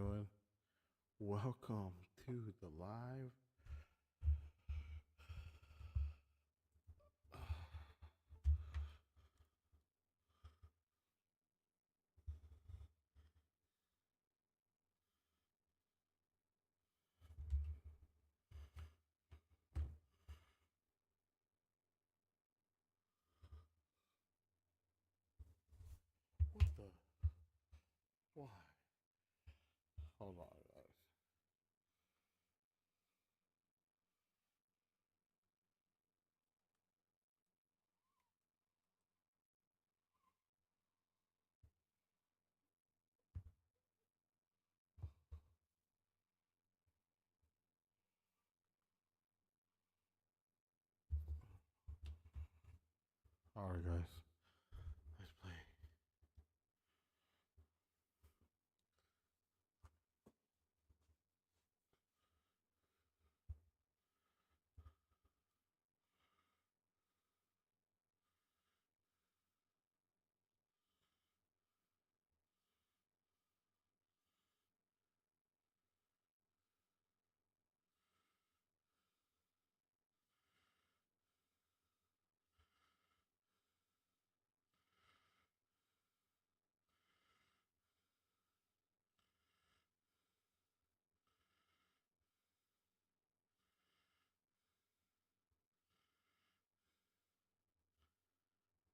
doing? Welcome to the live. What the? Why? Hold on, guys. All right, guys. Let's play.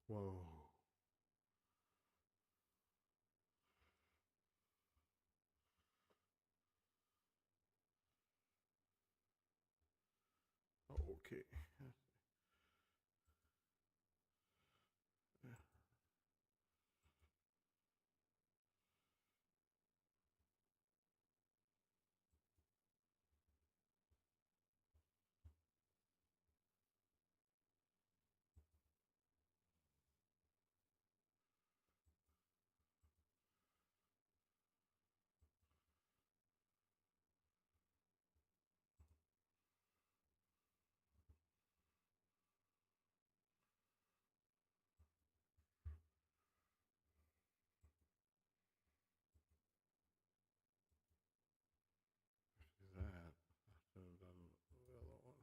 Whoa. Okay. Is that? I should have done the other one.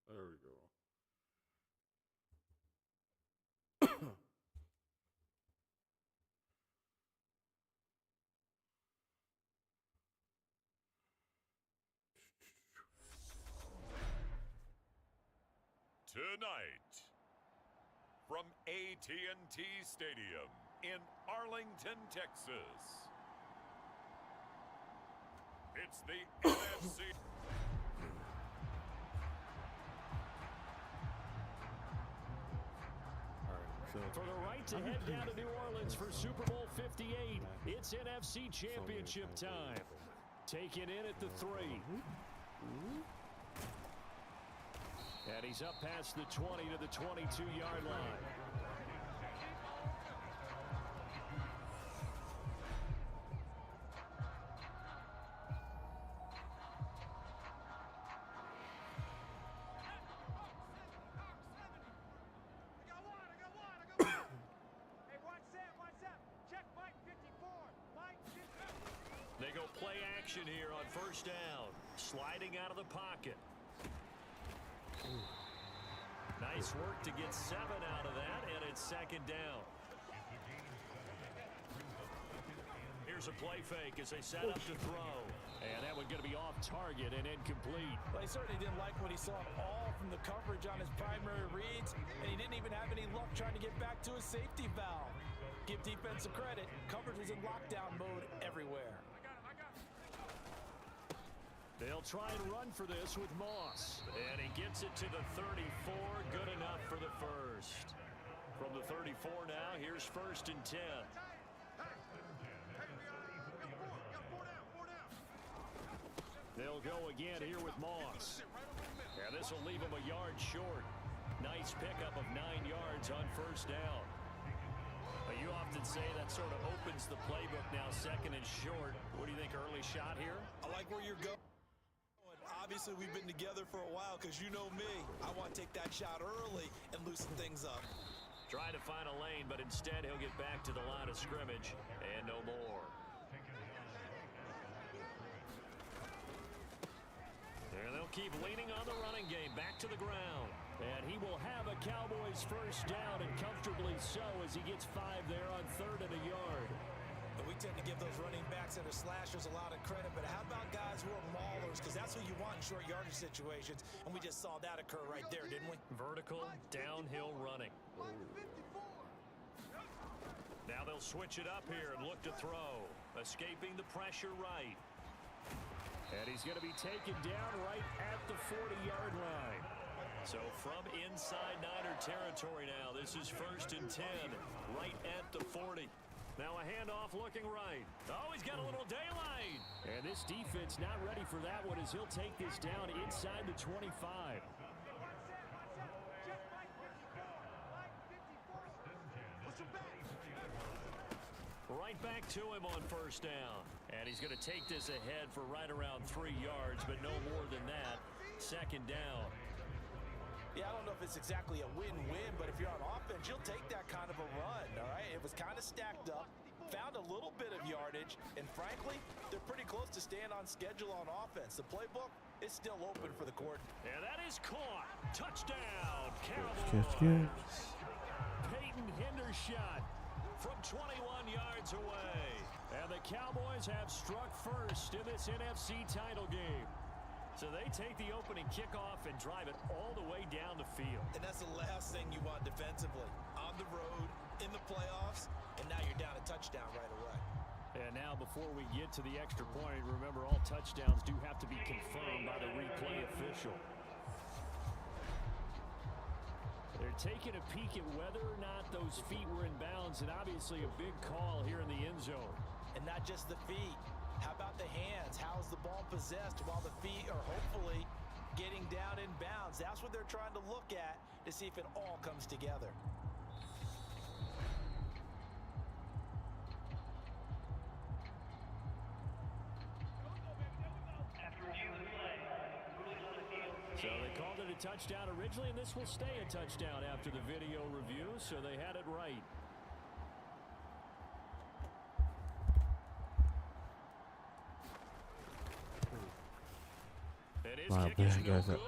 There we go. Tonight, from AT&T Stadium in Arlington, Texas, it's the NFC. For the right to head down to New Orleans for Super Bowl 58, it's NFC Championship time. Taken in at the 3. And he's up past the 20 to the 22-yard line. They go play action here on first down. Sliding out of the pocket. Nice work to get 7 out of that, and it's second down. Here's a play fake as they set up to throw. And that one's going to be off target and incomplete. Well, he certainly didn't like what he saw all from the coverage on his primary reads, and he didn't even have any luck trying to get back to his safety valve. Give defensive credit. Coverage was in lockdown mode everywhere. They'll try and run for this with Moss. And he gets it to the 34. Good enough for the first. From the 34 now, here's 1st and 10. They'll go again here with Moss. And this will leave him a yard short. Nice pickup of 9 yards on first down. You often say that sort of opens the playbook now, 2nd and short. What do you think, early shot here? I like where you're going. Obviously, we've been together for a while because you know me. I want to take that shot early and loosen things up. Trying to find a lane, but instead he'll get back to the line of scrimmage and no more. And they'll keep leaning on the running game back to the ground. And he will have a Cowboys first down, and comfortably so, as he gets 5 there on 3rd and a yard. And we tend to give those running backs and their slashers a lot of credit, but how about guys who are maulers? Because that's who you want in short yardage situations, and we just saw that occur right there, didn't we? Vertical, downhill running. Now they'll switch it up here and look to throw. Escaping the pressure right. And he's going to be taken down right at the 40-yard line. So from inside Niner territory now, this is 1st and 10, right at the 40. Now a handoff looking right. Oh, he's got a little daylight. And this defense not ready for that one as he'll take this down inside the 25. Right back to him on first down. And he's going to take this ahead for right around 3 yards, but no more than that. 2nd down. Yeah, I don't know if it's exactly a win-win, but if you're on offense, you'll take that kind of a run, all right? It was kind of stacked up, found a little bit of yardage, and frankly, they're pretty close to staying on schedule on offense. The playbook is still open for the court. And that is caught. Touchdown, Cowboys. Peyton Hendershot from 21 yards away. And the Cowboys have struck first in this NFC title game. So they take the opening kickoff and drive it all the way down the field. And that's the last thing you want defensively. On the road, in the playoffs, and now you're down a touchdown right away. And now before we get to the extra point, remember all touchdowns do have to be confirmed by the replay official. They're taking a peek at whether or not those feet were in bounds, and obviously a big call here in the end zone. And not just the feet. How about the hands? How is the ball possessed while the feet are hopefully getting down in bounds? That's what they're trying to look at to see if it all comes together. So they called it a touchdown originally, and this will stay a touchdown after the video review, so they had it right. And his kick is no good.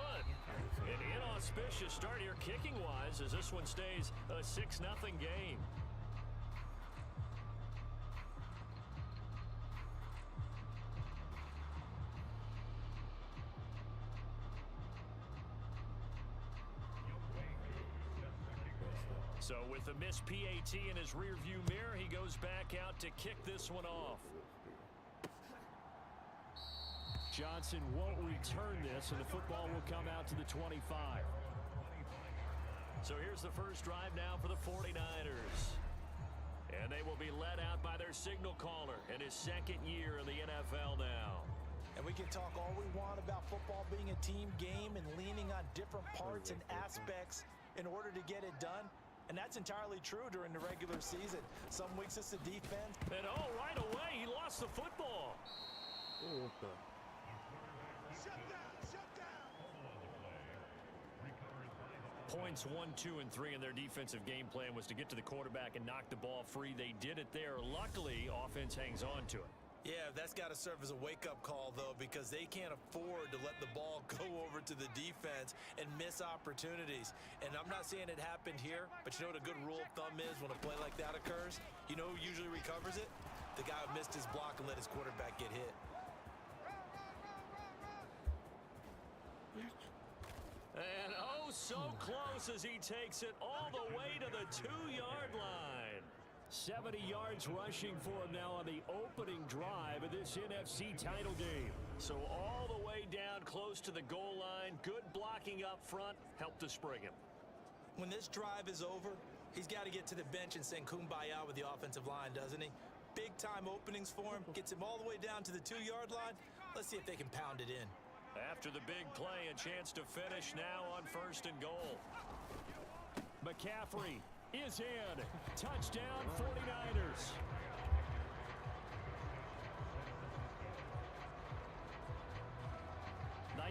An inauspicious start here kicking-wise as this one stays a 6-0 game. So with the missed PAT in his rearview mirror, he goes back out to kick this one off. Johnson won't return this, and the football will come out to the 25. So here's the first drive now for the 49ers. And they will be led out by their signal caller in his 2nd year in the NFL now. And we can talk all we want about football being a team game and leaning on different parts and aspects in order to get it done. And that's entirely true during the regular season. Some weeks it's the defense. And oh, right away, he lost the football. Oh, what the? Points 1, 2, and 3 in their defensive game plan was to get to the quarterback and knock the ball free. They did it there. Luckily, offense hangs on to it. Yeah, that's got to serve as a wake-up call, though, because they can't afford to let the ball go over to the defense and miss opportunities. And I'm not saying it happened here, but you know what a good rule of thumb is when a play like that occurs? You know who usually recovers it? The guy who missed his block and let his quarterback get hit. And oh, so close as he takes it all the way to the 2-yard line. 70 yards rushing for him now on the opening drive of this NFC title game. So all the way down close to the goal line. Good blocking up front. Helped to spring him. When this drive is over, he's got to get to the bench and sing kumbaya with the offensive line, doesn't he? Big-time openings for him. Gets him all the way down to the 2-yard line. Let's see if they can pound it in. After the big play, a chance to finish now on 1st and goal. McCaffrey is in. Touchdown, 49ers.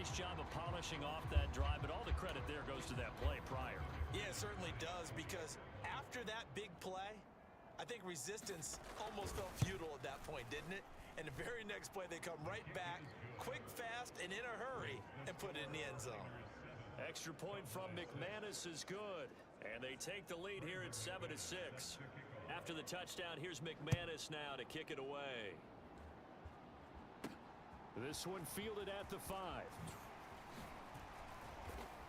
nice job of polishing off that drive, but all the credit there goes to that play prior. Yeah, it certainly does, because after that big play, I think resistance almost felt futile at that point, didn't it? And the very next play, they come right back, quick, fast, and in a hurry, and put it in the end zone. Extra point from McManus is good, and they take the lead here at 7-6. After the touchdown, here's McManus now to kick it away. This one fielded at the 5.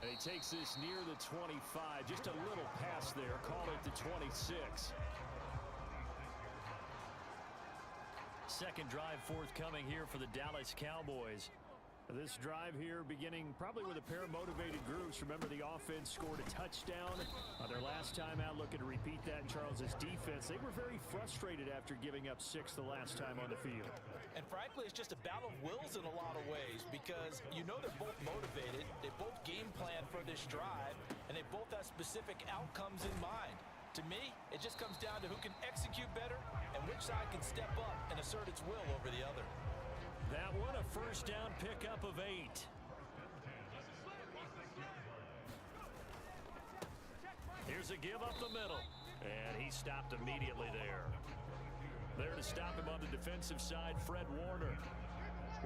And he takes this near the 25. Just a little pass there. Call it the 26. Second drive forthcoming here for the Dallas Cowboys. This drive here beginning probably with a pair of motivated groups. Remember, the offense scored a touchdown their last time out, looking to repeat that in Charles's defense. They were very frustrated after giving up 6 the last time on the field. And frankly, it's just a battle of wills in a lot of ways, because you know they're both motivated, they both game plan for this drive, and they both have specific outcomes in mind. To me, it just comes down to who can execute better and which side can step up and assert its will over the other. That one, a first down pickup of 8. Here's a give up the middle, and he stopped immediately there. There to stop him on the defensive side, Fred Warner.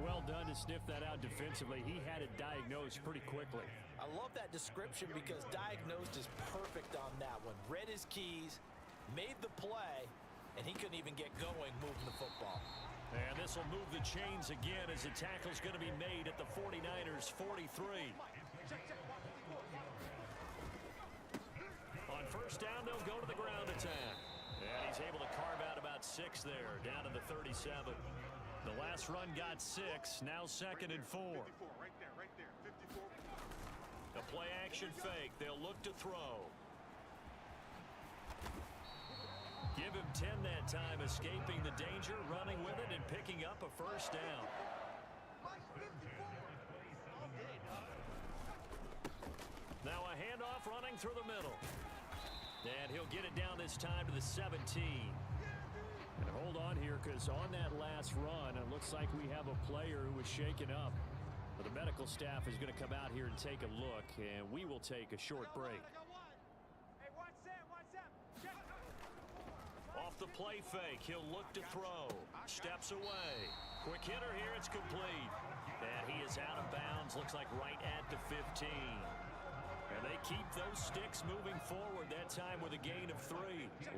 Well done to sniff that out defensively. He had it diagnosed pretty quickly. I love that description, because diagnosed is perfect on that one. Read his keys, made the play, and he couldn't even get going moving the football. And this will move the chains again as the tackle's going to be made at the 49ers 43. On first down, they'll go to the ground attack. And he's able to carve out about 6 there, down to the 37. The last run got 6, now 2nd and 4. Right there, 54. A play action fake. They'll look to throw. Give him 10 that time, escaping the danger, running with it, and picking up a first down. Now a handoff running through the middle. And he'll get it down this time to the 17. And hold on here, because on that last run, it looks like we have a player who was shaken up. But the medical staff is going to come out here and take a look, and we will take a short break. Off the play fake, he'll look to throw. Steps away. Quick hitter here, it's complete. And he is out of bounds, looks like right at the 15. And they keep those sticks moving forward, that time with a gain of 3.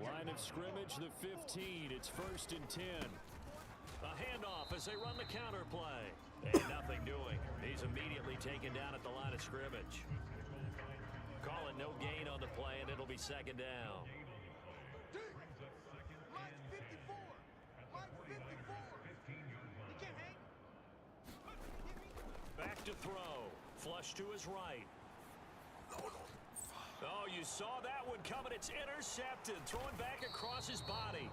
Line of scrimmage, the 15. It's 1st and 10. A handoff as they run the counter play. And nothing doing. He's immediately taken down at the line of scrimmage. Call it no gain on the play, and it'll be 2nd down. Back to throw. Flush to his right. Oh, you saw that one coming. It's intercepted. Throwing back across his body.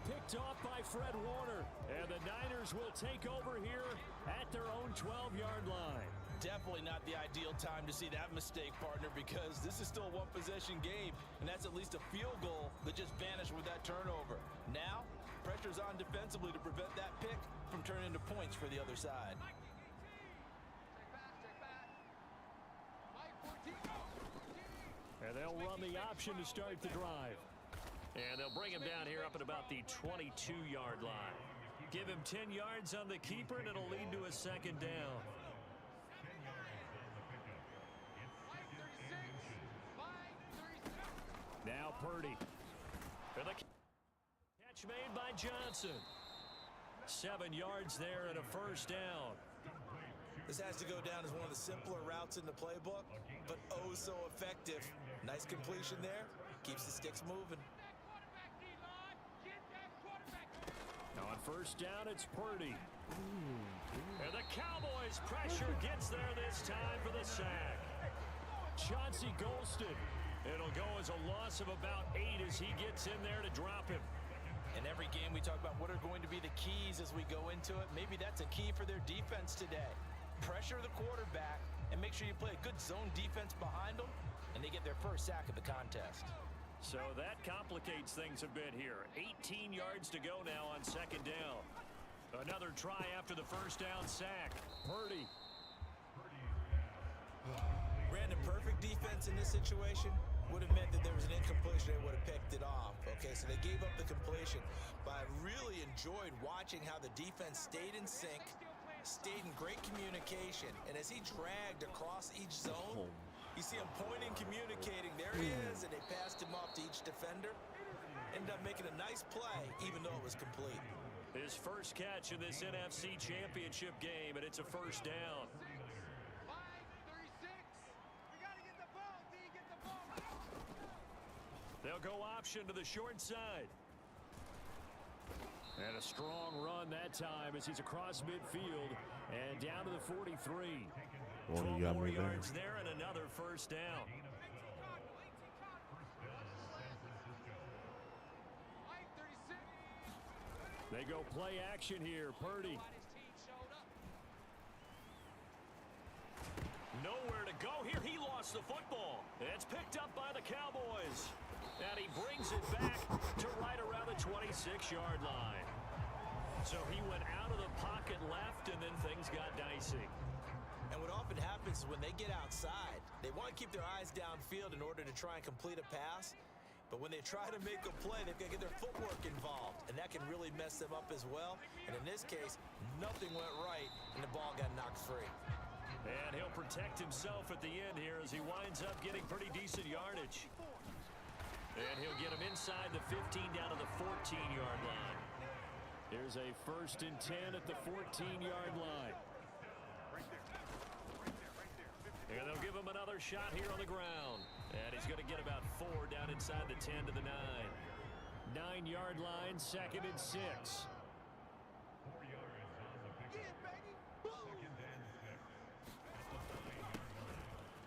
Picked off by Fred Warner. And the Niners will take over here at their own 12-yard line. Definitely not the ideal time to see that mistake, partner, because this is still a one-possession game, and that's at least a field goal that just vanished with that turnover. Now, pressure's on defensively to prevent that pick from turning into points for the other side. And they'll run the option to start the drive. And they'll bring him down here up at about the 22-yard line. Give him 10 yards on the keeper, and it'll lead to a 2nd down. Now Purdy. For the catch made by Johnson. 7 yards there and a first down. This has to go down as one of the simpler routes in the playbook, but oh so effective. Nice completion there. Keeps the sticks moving. Now on first down, it's Purdy. And the Cowboys' pressure gets there this time for the sack. Chauncey Golston. It'll go as a loss of about 8 as he gets in there to drop him. In every game, we talk about what are going to be the keys as we go into it. Maybe that's a key for their defense today. Pressure the quarterback and make sure you play a good zone defense behind them, and they get their first sack of the contest. So that complicates things a bit here. 18 yards to go now on 2nd down. Another try after the first down sack. Purdy. perfect defense in this situation would have meant that there was an incompletion. They would have picked it off. Okay, so they gave up the completion. But I really enjoyed watching how the defense stayed in sync, stayed in great communication. And as he dragged across each zone, you see him pointing, communicating. There he is, and they passed him off to each defender. Ended up making a nice play, even though it was complete. His first catch in this NFC Championship game, and it's a first down. They'll go option to the short side. And a strong run that time as he's across midfield and down to the 43. 12 more yards there and another first down. They go play action here. Purdy. Nowhere to go here. He lost the football. It's picked up by the Cowboys. And he brings it back to right around the 26-yard line. So he went out of the pocket left, and then things got dicey. And what often happens is when they get outside, they want to keep their eyes downfield in order to try and complete a pass. But when they try to make a play, they've got to get their footwork involved, and that can really mess them up as well. And in this case, nothing went right, and the ball got knocked free. And he'll protect himself at the end here as he winds up getting pretty decent yardage. And he'll get him inside the 15 down to the 14-yard line. Here's a 1st and 10 at the 14-yard line. And they'll give him another shot here on the ground. And he's going to get about 4 down inside the 10 to the 9. 9-yard line, 2nd and 6.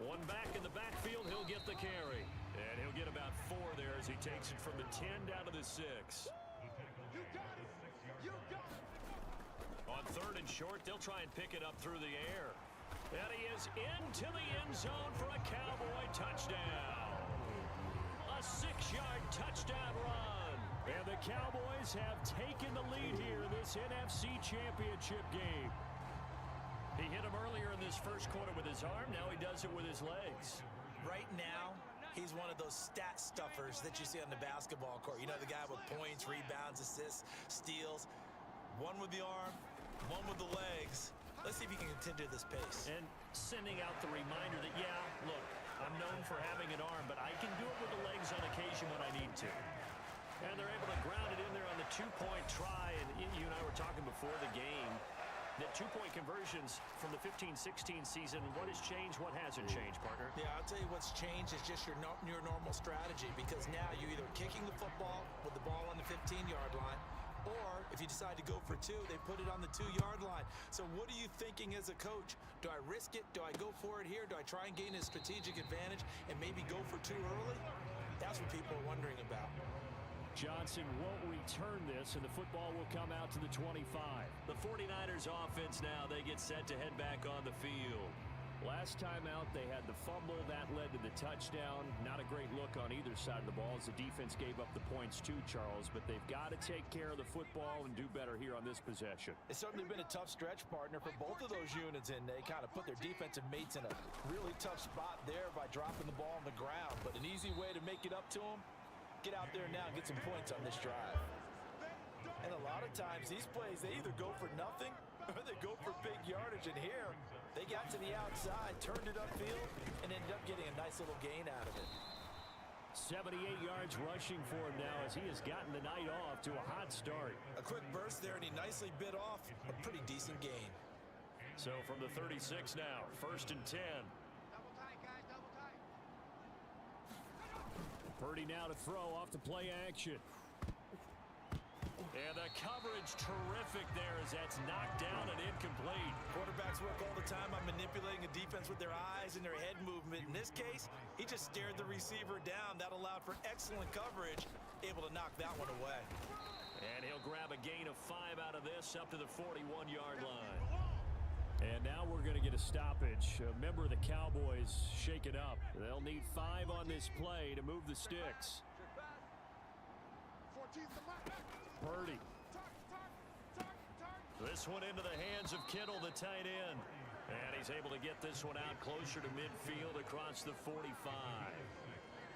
One back in the backfield, he'll get the carry. And he'll get about 4 there as he takes it from the 10 down to the 6. On 3rd and short, they'll try and pick it up through the air. And he is into the end zone for a Cowboy touchdown. A 6-yard touchdown run. And the Cowboys have taken the lead here in this NFC Championship game. He hit him earlier in this first quarter with his arm. Now he does it with his legs. Right now, he's one of those stat stuffers that you see on the basketball court. You know, the guy with points, rebounds, assists, steals. One with the arm, one with the legs. Let's see if he can continue this pace. And sending out the reminder that, yeah, look, I'm known for having an arm, but I can do it with the legs on occasion when I need to. And they're able to ground it in there on the 2-point try. And you and I were talking before the game that 2-point conversions from the 15-16 season, what has changed, what hasn't changed, partner? Yeah, I'll tell you what's changed is just your normal strategy, because now you're either kicking the football with the ball on the 15-yard line, or if you decide to go for 2, they put it on the 2-yard line. So what are you thinking as a coach? Do I risk it? Do I go for it here? Do I try and gain a strategic advantage and maybe go for 2 early? That's what people are wondering about. Johnson won't return this, and the football will come out to the 25. The 49ers offense now, they get set to head back on the field. Last time out, they had the fumble. That led to the touchdown. Not a great look on either side of the ball as the defense gave up the points too, Charles. But they've got to take care of the football and do better here on this possession. It's certainly been a tough stretch, partner, for both of those units, and they kind of put their defensive mates in a really tough spot there by dropping the ball on the ground. But an easy way to make it up to them, get out there now and get some points on this drive. And a lot of times, these plays, they either go for nothing or they go for big yardage. And here, they got to the outside, turned it upfield, and ended up getting a nice little gain out of it. 78 yards rushing for him now as he has gotten the night off to a hot start. A quick burst there, and he nicely bit off a pretty decent gain. So from the 36 now, 1st and 10. Purdy now to throw off the play action. And the coverage terrific there as that's knocked down and incomplete. Quarterbacks work all the time on manipulating a defense with their eyes and their head movement. In this case, he just stared the receiver down. That allowed for excellent coverage, able to knock that one away. And he'll grab a gain of 5 out of this up to the 41-yard line. And now we're going to get a stoppage. A member of the Cowboys shaken up. They'll need 5 on this play to move the sticks. Purdy. This one into the hands of Kittle, the tight end. And he's able to get this one out closer to midfield across the 45.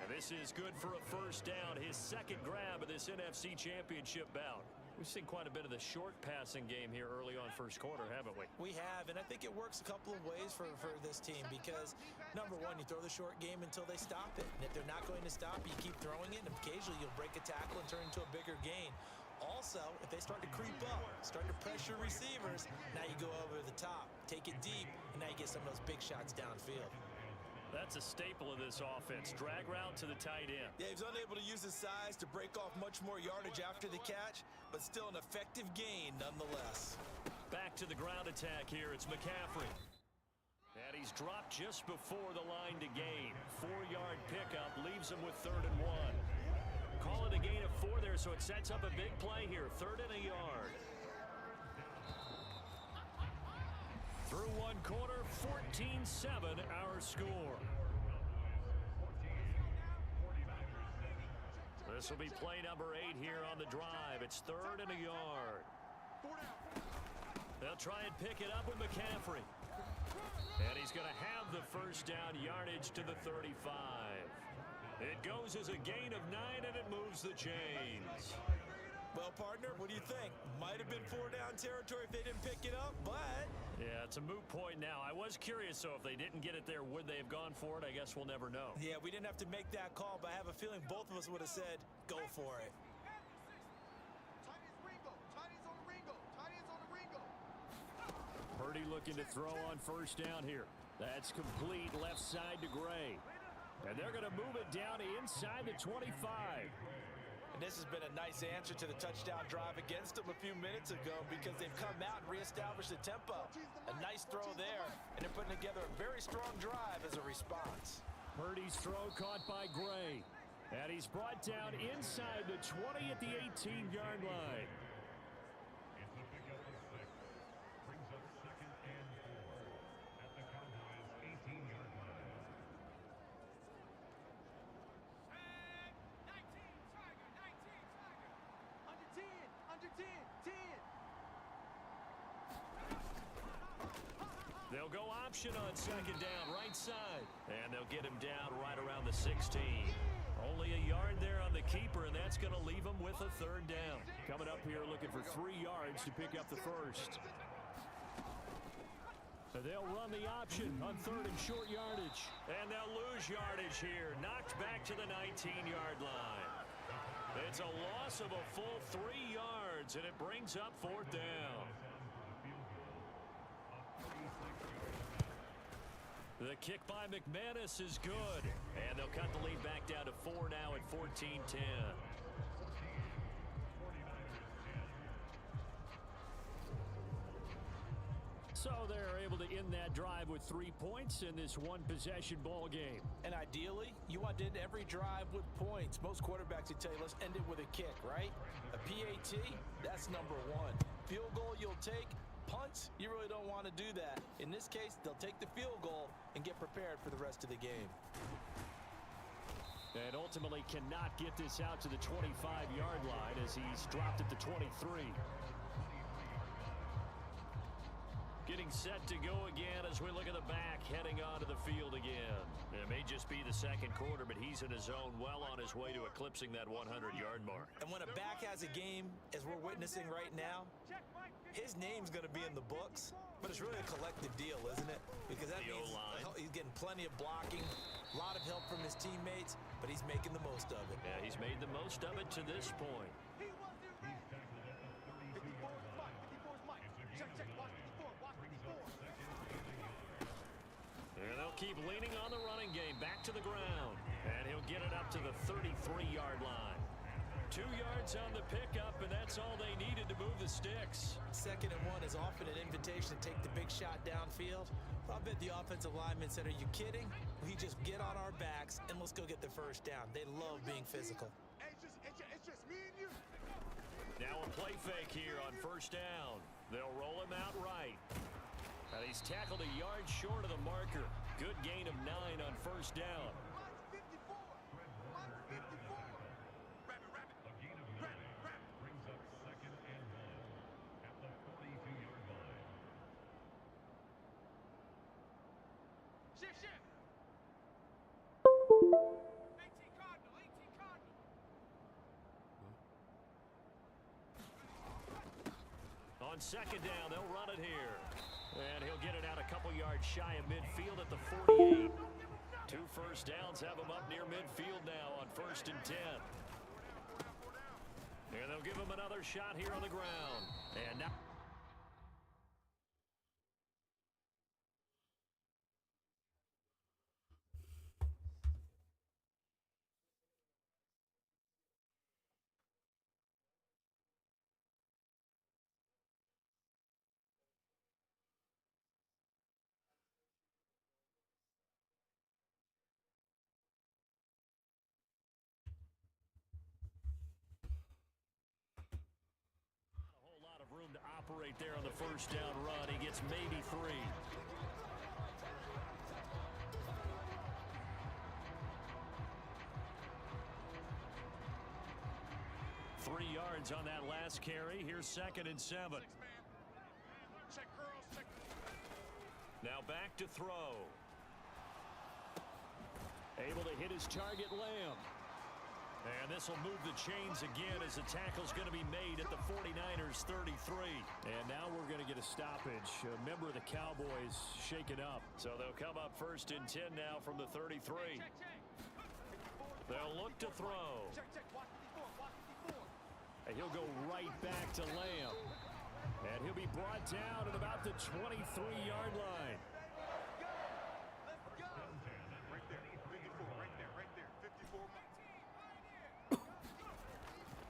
And this is good for a first down, his second grab of this NFC Championship bout. We've seen quite a bit of the short passing game here early on first quarter, haven't we? We have, and I think it works a couple of ways for this team because, number one, you throw the short game until they stop it. And if they're not going to stop, you keep throwing it, and occasionally you'll break a tackle and turn into a bigger gain. Also, if they start to creep up, start to pressure receivers, now you go over the top, take it deep, and now you get some of those big shots downfield. That's a staple of this offense. Drag route to the tight end. Yeah, he's unable to use his size to break off much more yardage after the catch, but still an effective gain nonetheless. Back to the ground attack here. It's McCaffrey. And he's dropped just before the line to gain. 4-yard pickup leaves him with 3rd and 1. Call it a gain of 4 there, so it sets up a big play here. 3rd and a yard. Through one quarter, 14-7 our score. This will be play number 8 here on the drive. It's 3rd and a yard. They'll try and pick it up with McCaffrey. And he's going to have the first down yardage to the 35. It goes as a gain of 9, and it moves the chains. Well, partner, what do you think? Might have been 4-down territory if they didn't pick it up, but... Yeah, it's a moot point now. I was curious, so if they didn't get it there, would they have gone for it? I guess we'll never know. Yeah, we didn't have to make that call, but I have a feeling both of us would have said, go for it. Purdy looking to throw on first down here. That's complete left side to Gray. And they're going to move it down inside the 25. And this has been a nice answer to the touchdown drive against them a few minutes ago because they've come out and reestablished the tempo. A nice throw there, and they're putting together a very strong drive as a response. Purdy's throw caught by Gray. And he's brought down inside the 20 at the 18-yard line. They'll go option on second down, right side. And they'll get him down right around the 16. Only a yard there on the keeper, and that's going to leave him with a 3rd down. Coming up here looking for 3 yards to pick up the first. They'll run the option on 3rd and short yardage. And they'll lose yardage here. Knocked back to the 19-yard line. It's a loss of a full 3 yards, and it brings up 4th down. The kick by McManus is good. And they'll cut the lead back down to 4 now at 14-10. So they're able to end that drive with 3 points in this one-possession ball game. And ideally, you want to end every drive with points. Most quarterbacks would tell you, let's end it with a kick, right? A PAT, that's number 1. Field goal you'll take. Punts, you really don't want to do that. In this case, they'll take the field goal and get prepared for the rest of the game. And ultimately cannot get this out to the 25-yard line as he's dropped at the 23. Getting set to go again as we look at the back, heading onto the field again. It may just be the second quarter, but he's in his zone, well on his way to eclipsing that 100-yard mark. And when a back has a game, as we're witnessing right now, his name's going to be in the books, but it's really a collective deal, isn't it? Because that means he's getting plenty of blocking, a lot of help from his teammates, but he's making the most of it. Yeah, he's made the most of it to this point. And they'll keep leaning on the running game, back to the ground. And he'll get it up to the 33-yard line. 2 yards on the pickup, and that's all they needed to move the sticks. 2nd and 1 is often an invitation to take the big shot downfield. I bet the offensive linemen said, are you kidding? We just get on our backs and let's go get the first down. They love being physical. It's just me and you. Now a play fake here on first down. They'll roll him out right. And he's tackled a yard short of the marker. Good gain of 9 on first down. On second down, they'll run it here. And he'll get it out a couple yards shy of midfield at the 48. 2 first downs have him up near midfield now on 1st and 10. And they'll give him another shot here on the ground. And now... room to operate there on the first down run. He gets maybe 3. Three yards on that last carry. Here's 2nd and 7. Now back to throw. Able to hit his target, Lamb. And this will move the chains again as the tackle's going to be made at the 49ers 33. And now we're going to get a stoppage. A member of the Cowboys shaken up. So they'll come up 1st and 10 now from the 33. They'll look to throw. And he'll go right back to Lamb. And he'll be brought down at about the 23-yard line.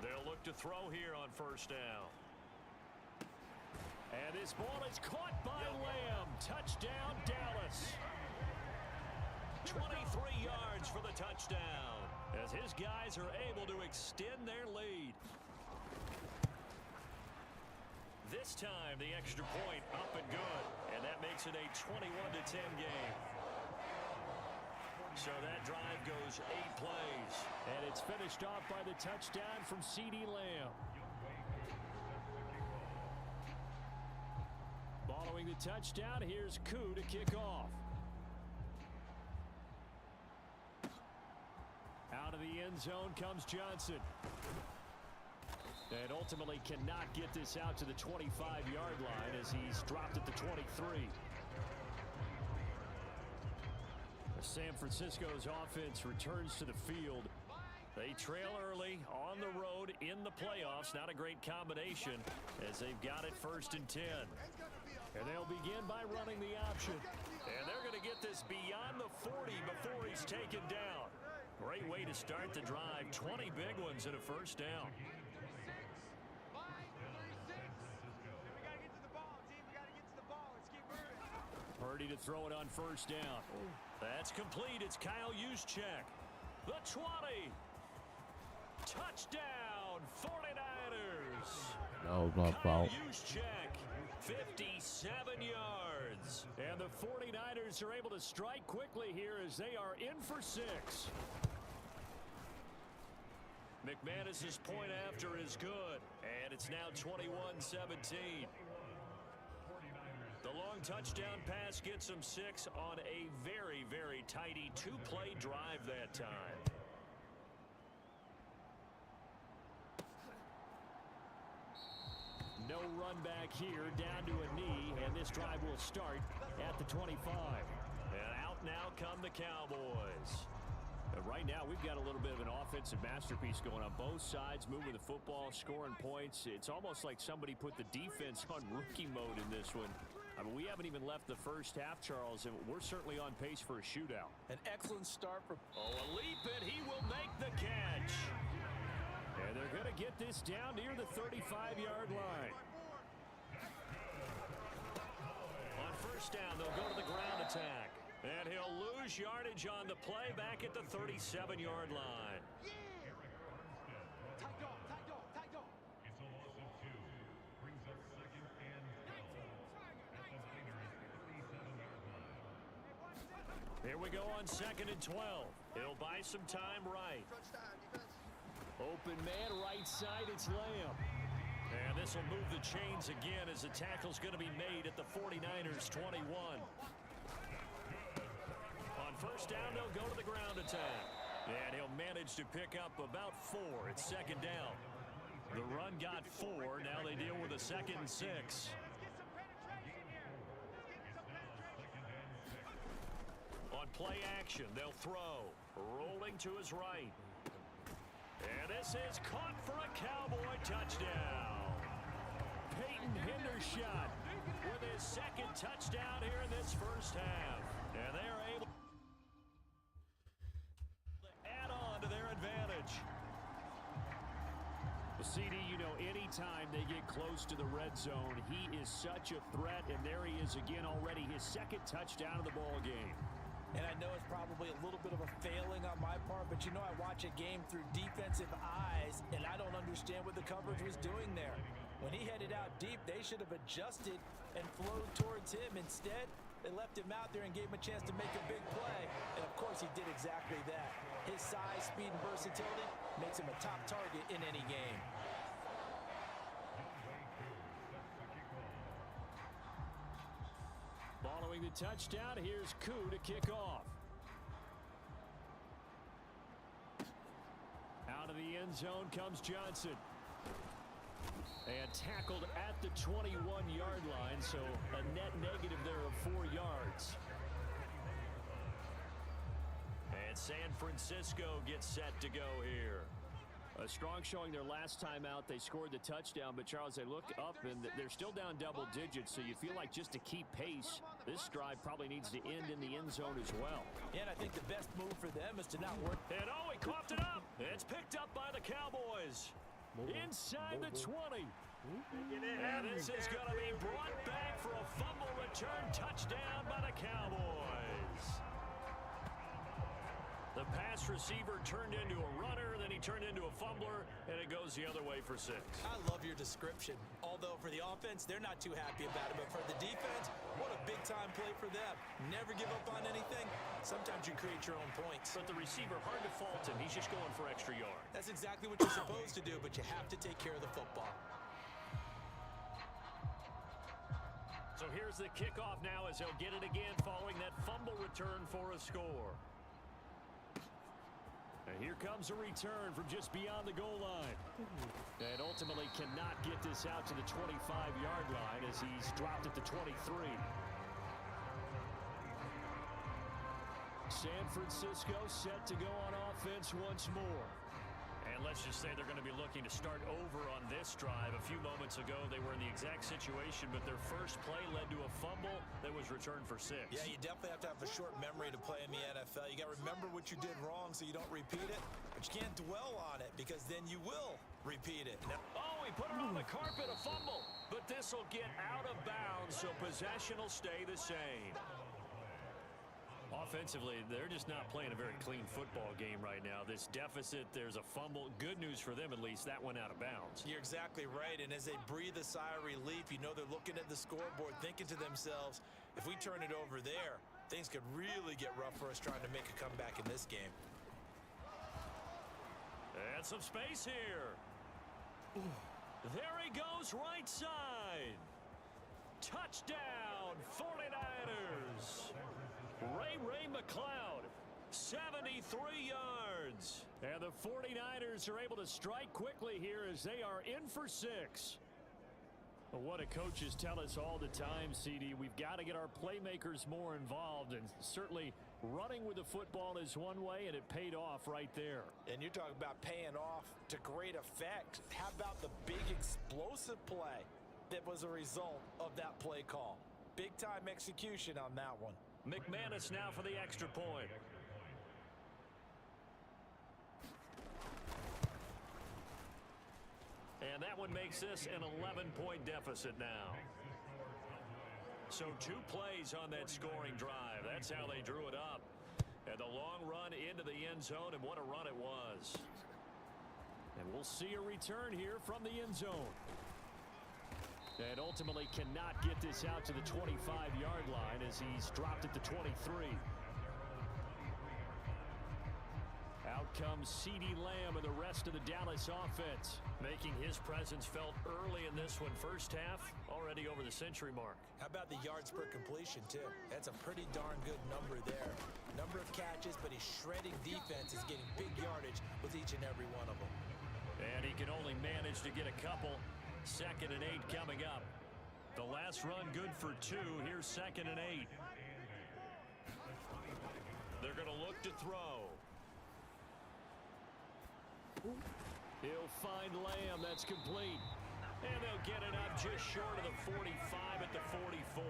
They'll look to throw here on 1st down. And this ball is caught by Lamb. Touchdown, Dallas. 23 yards for the touchdown as his guys are able to extend their lead. This time, the extra point up and good. And that makes it a 21-10 game. So that drive goes 8 plays. And it's finished off by the touchdown from CeeDee Lamb. Following the touchdown, here's Koo to kick off. Out of the end zone comes Johnson. And ultimately cannot get this out to the 25-yard line as he's dropped at the 23. San Francisco's offense returns to the field. They trail early on the road in the playoffs. Not a great combination as they've got it 1st and 10. And they'll begin by running the option. And they're going to get this beyond the 40 before he's taken down. Great way to start the drive. 20 big ones and a 1st down. Purdy to throw it on 1st down. That's complete. It's Kyle Juszczyk. The 20. Touchdown, 49ers. No, not foul. Kyle Juszczyk, 57 yards. And the 49ers are able to strike quickly here as they are in for 6. McManus's point after is good. And it's now 21-17. The long touchdown pass gets them 6 on a very, very tidy 2-play drive that time. No run back here, down to a knee, and this drive will start at the 25. And out now come the Cowboys. Right now, we've got a little bit of an offensive masterpiece going on both sides, moving the football, scoring points. It's almost like somebody put the defense on rookie mode in this one. I mean, we haven't even left the first half, Charles, and we're certainly on pace for a shootout. An excellent start for... Oh, a leap, and he will make the catch. And they're going to get this down near the 35-yard line. On 1st down, they'll go to the ground attack. And he'll lose yardage on the play back at the 37-yard line. Here we go on 2nd and 12. He'll buy some time right. Open man, right side, it's Lamb. And this will move the chains again as the tackle's going to be made at the 49ers 21. On 1st down, they'll go to the ground attack. And he'll manage to pick up about 4. It's 2nd down. The run got 4. Now they deal with a 2nd and 6. On play action, they'll throw. Rolling to his right. And this is caught for a Cowboy touchdown. Peyton Hendershot with his 2nd touchdown here in this first half. And they are able to add on to their advantage. Well, CD, you know, anytime they get close to the red zone, he is such a threat. And there he is again already, his 2nd touchdown of the ball game. And I know it's probably a little bit of a failing on my part, but you know I watch a game through defensive eyes, and I don't understand what the coverage was doing there. When he headed out deep, they should have adjusted and flowed towards him. Instead, they left him out there and gave him a chance to make a big play. And, of course, he did exactly that. His size, speed, and versatility makes him a top target in any game. Following the touchdown, here's Koo to kick off. Out of the end zone comes Johnson. And tackled at the 21-yard line, so a net negative there of 4 yards. And San Francisco gets set to go here. A strong showing their last time out. They scored the touchdown, but Charles, they look up and they're still down double digits, so you feel like just to keep pace, this drive probably needs to end in the end zone as well. And I think the best move for them is to not work. And oh, he coughed it up. It's picked up by the Cowboys. Inside the 20. And this is going to be brought back for a fumble return touchdown by the Cowboys. The pass receiver turned into a runner, then he turned into a fumbler, and it goes the other way for 6. I love your description. Although for the offense, they're not too happy about it, but for the defense, what a big-time play for them. Never give up on anything. Sometimes you create your own points. But the receiver, hard to fault him. He's just going for extra yard. That's exactly what you're supposed to do, but you have to take care of the football. So here's the kickoff now as they'll get it again following that fumble return for a score. And here comes a return from just beyond the goal line. And ultimately cannot get this out to the 25-yard line as he's dropped at the 23. San Francisco set to go on offense once more. And let's just say they're going to be looking to start over on this drive. A few moments ago, they were in the exact situation, but their first play led to a fumble that was returned for 6. Yeah, you definitely have to have a short memory to play in the NFL. You got to remember what you did wrong so you don't repeat it, but you can't dwell on it because then you will repeat it. Oh, he put it on the carpet, a fumble. But this will get out of bounds, so possession will stay the same. Offensively, they're just not playing a very clean football game right now. This deficit, there's a fumble. Good news for them, at least. That went out of bounds. You're exactly right, and as they breathe a sigh of relief, you know they're looking at the scoreboard, thinking to themselves, if we turn it over there, things could really get rough for us trying to make a comeback in this game. And some space here. There he goes, right side. Touchdown, 49ers. Ray McLeod, 73 yards. And the 49ers are able to strike quickly here as they are in for 6. Well, what do coaches tell us all the time, CD? We've got to get our playmakers more involved, and certainly running with the football is one way, and it paid off right there. And you're talking about paying off to great effect. How about the big explosive play that was a result of that play call? Big-time execution on that one. McManus now for the extra point. And that one makes this an 11-point deficit now. So 2 plays on that scoring drive. That's how they drew it up. And the long run into the end zone, and what a run it was. And we'll see a return here from the end zone. And ultimately cannot get this out to the 25-yard line as he's dropped at the 23. Out comes CeeDee Lamb and the rest of the Dallas offense, making his presence felt early in this one. First half, already over the century mark. How about the yards per completion, too? That's a pretty darn good number there. Number of catches, but he's shredding defense, is getting big yardage with each and every one of them. And he can only manage to get a couple. 2nd and 8 coming up. The last run good for 2. Here's 2nd and 8. They're going to look to throw. He'll find Lamb. That's complete. And they'll get it up just short of the 45 at the 44.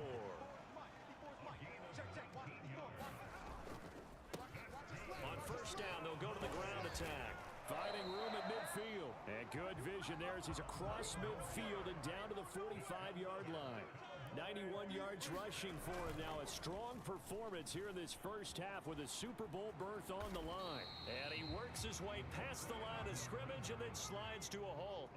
On first down, they'll go to the ground attack. Finding room at midfield. And good vision there as he's across midfield and down to the 45-yard line. 91 yards rushing for him now. A strong performance here in this first half with a Super Bowl berth on the line. And he works his way past the line of scrimmage and then slides to a halt.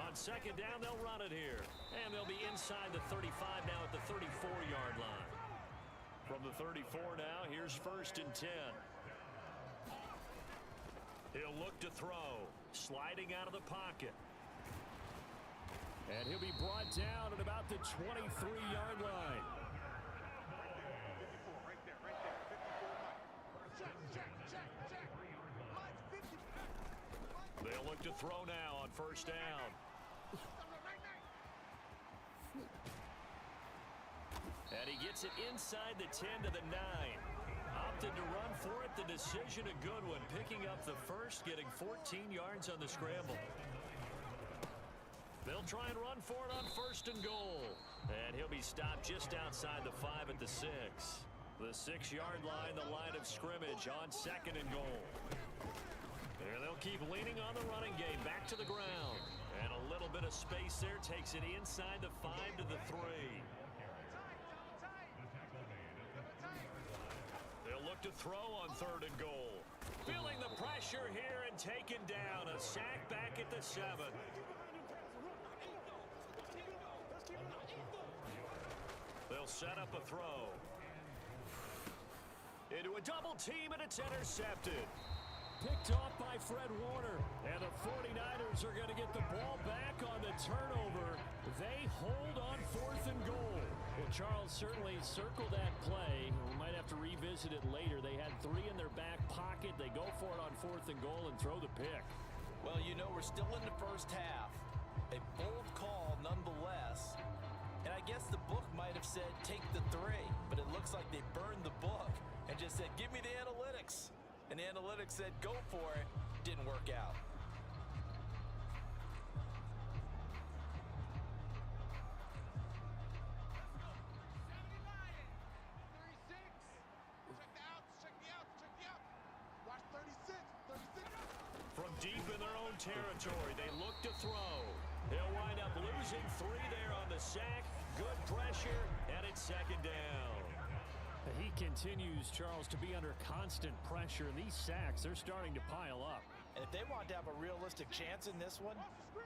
On second down, they'll run it here. And they'll be inside the 35 now at the 34-yard line. From the 34 now, here's 1st and 10. He'll look to throw. Sliding out of the pocket. And he'll be brought down at about the 23-yard line. They'll look to throw now on first down. And he gets it inside the 10 to the 9. Opted to run for it. The decision a good one. Picking up the first, getting 14 yards on the scramble. They'll try and run for it on 1st and goal. And he'll be stopped just outside the 5 at the 6. The 6-yard line, the line of scrimmage on 2nd and goal. And they'll keep leaning on the running game. Back to the ground. And a little bit of space there. Takes it inside the 5 to the 3. They'll look to throw on 3rd and goal. Feeling the pressure here and taken down. A sack back at the 7. They'll set up a throw. Into a double team, and it's intercepted. Picked off by Fred Warner. And the 49ers are going to get the ball back on the turnover. They hold on 4th and goal. Well, Charles certainly circled that play. We might have to revisit it later. They had 3 in their back pocket. They go for it on 4th and goal and throw the pick. Well, you know, we're still in the first half. A bold call nonetheless. And I guess the book might have said take the 3, but it looks like they burned the book and just said give me the analytics. And the analytics said go for it. Didn't work out. From deep in their own territory, they look to throw. They'll wind up losing 3 there on the sack. Good pressure, and it's 2nd down. He continues, Charles, to be under constant pressure. And these sacks, they're starting to pile up. And if they want to have a realistic chance in this one,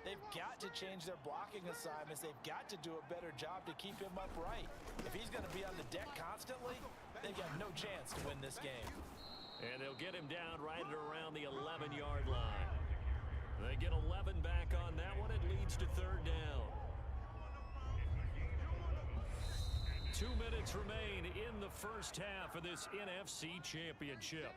they've got to change their blocking assignments. They've got to do a better job to keep him upright. If he's going to be on the deck constantly, they've got no chance to win this game. And they'll get him down right at around the 11-yard line. They get 11 back on that one. It leads to 3rd down. 2 minutes remain in the first half of this NFC Championship.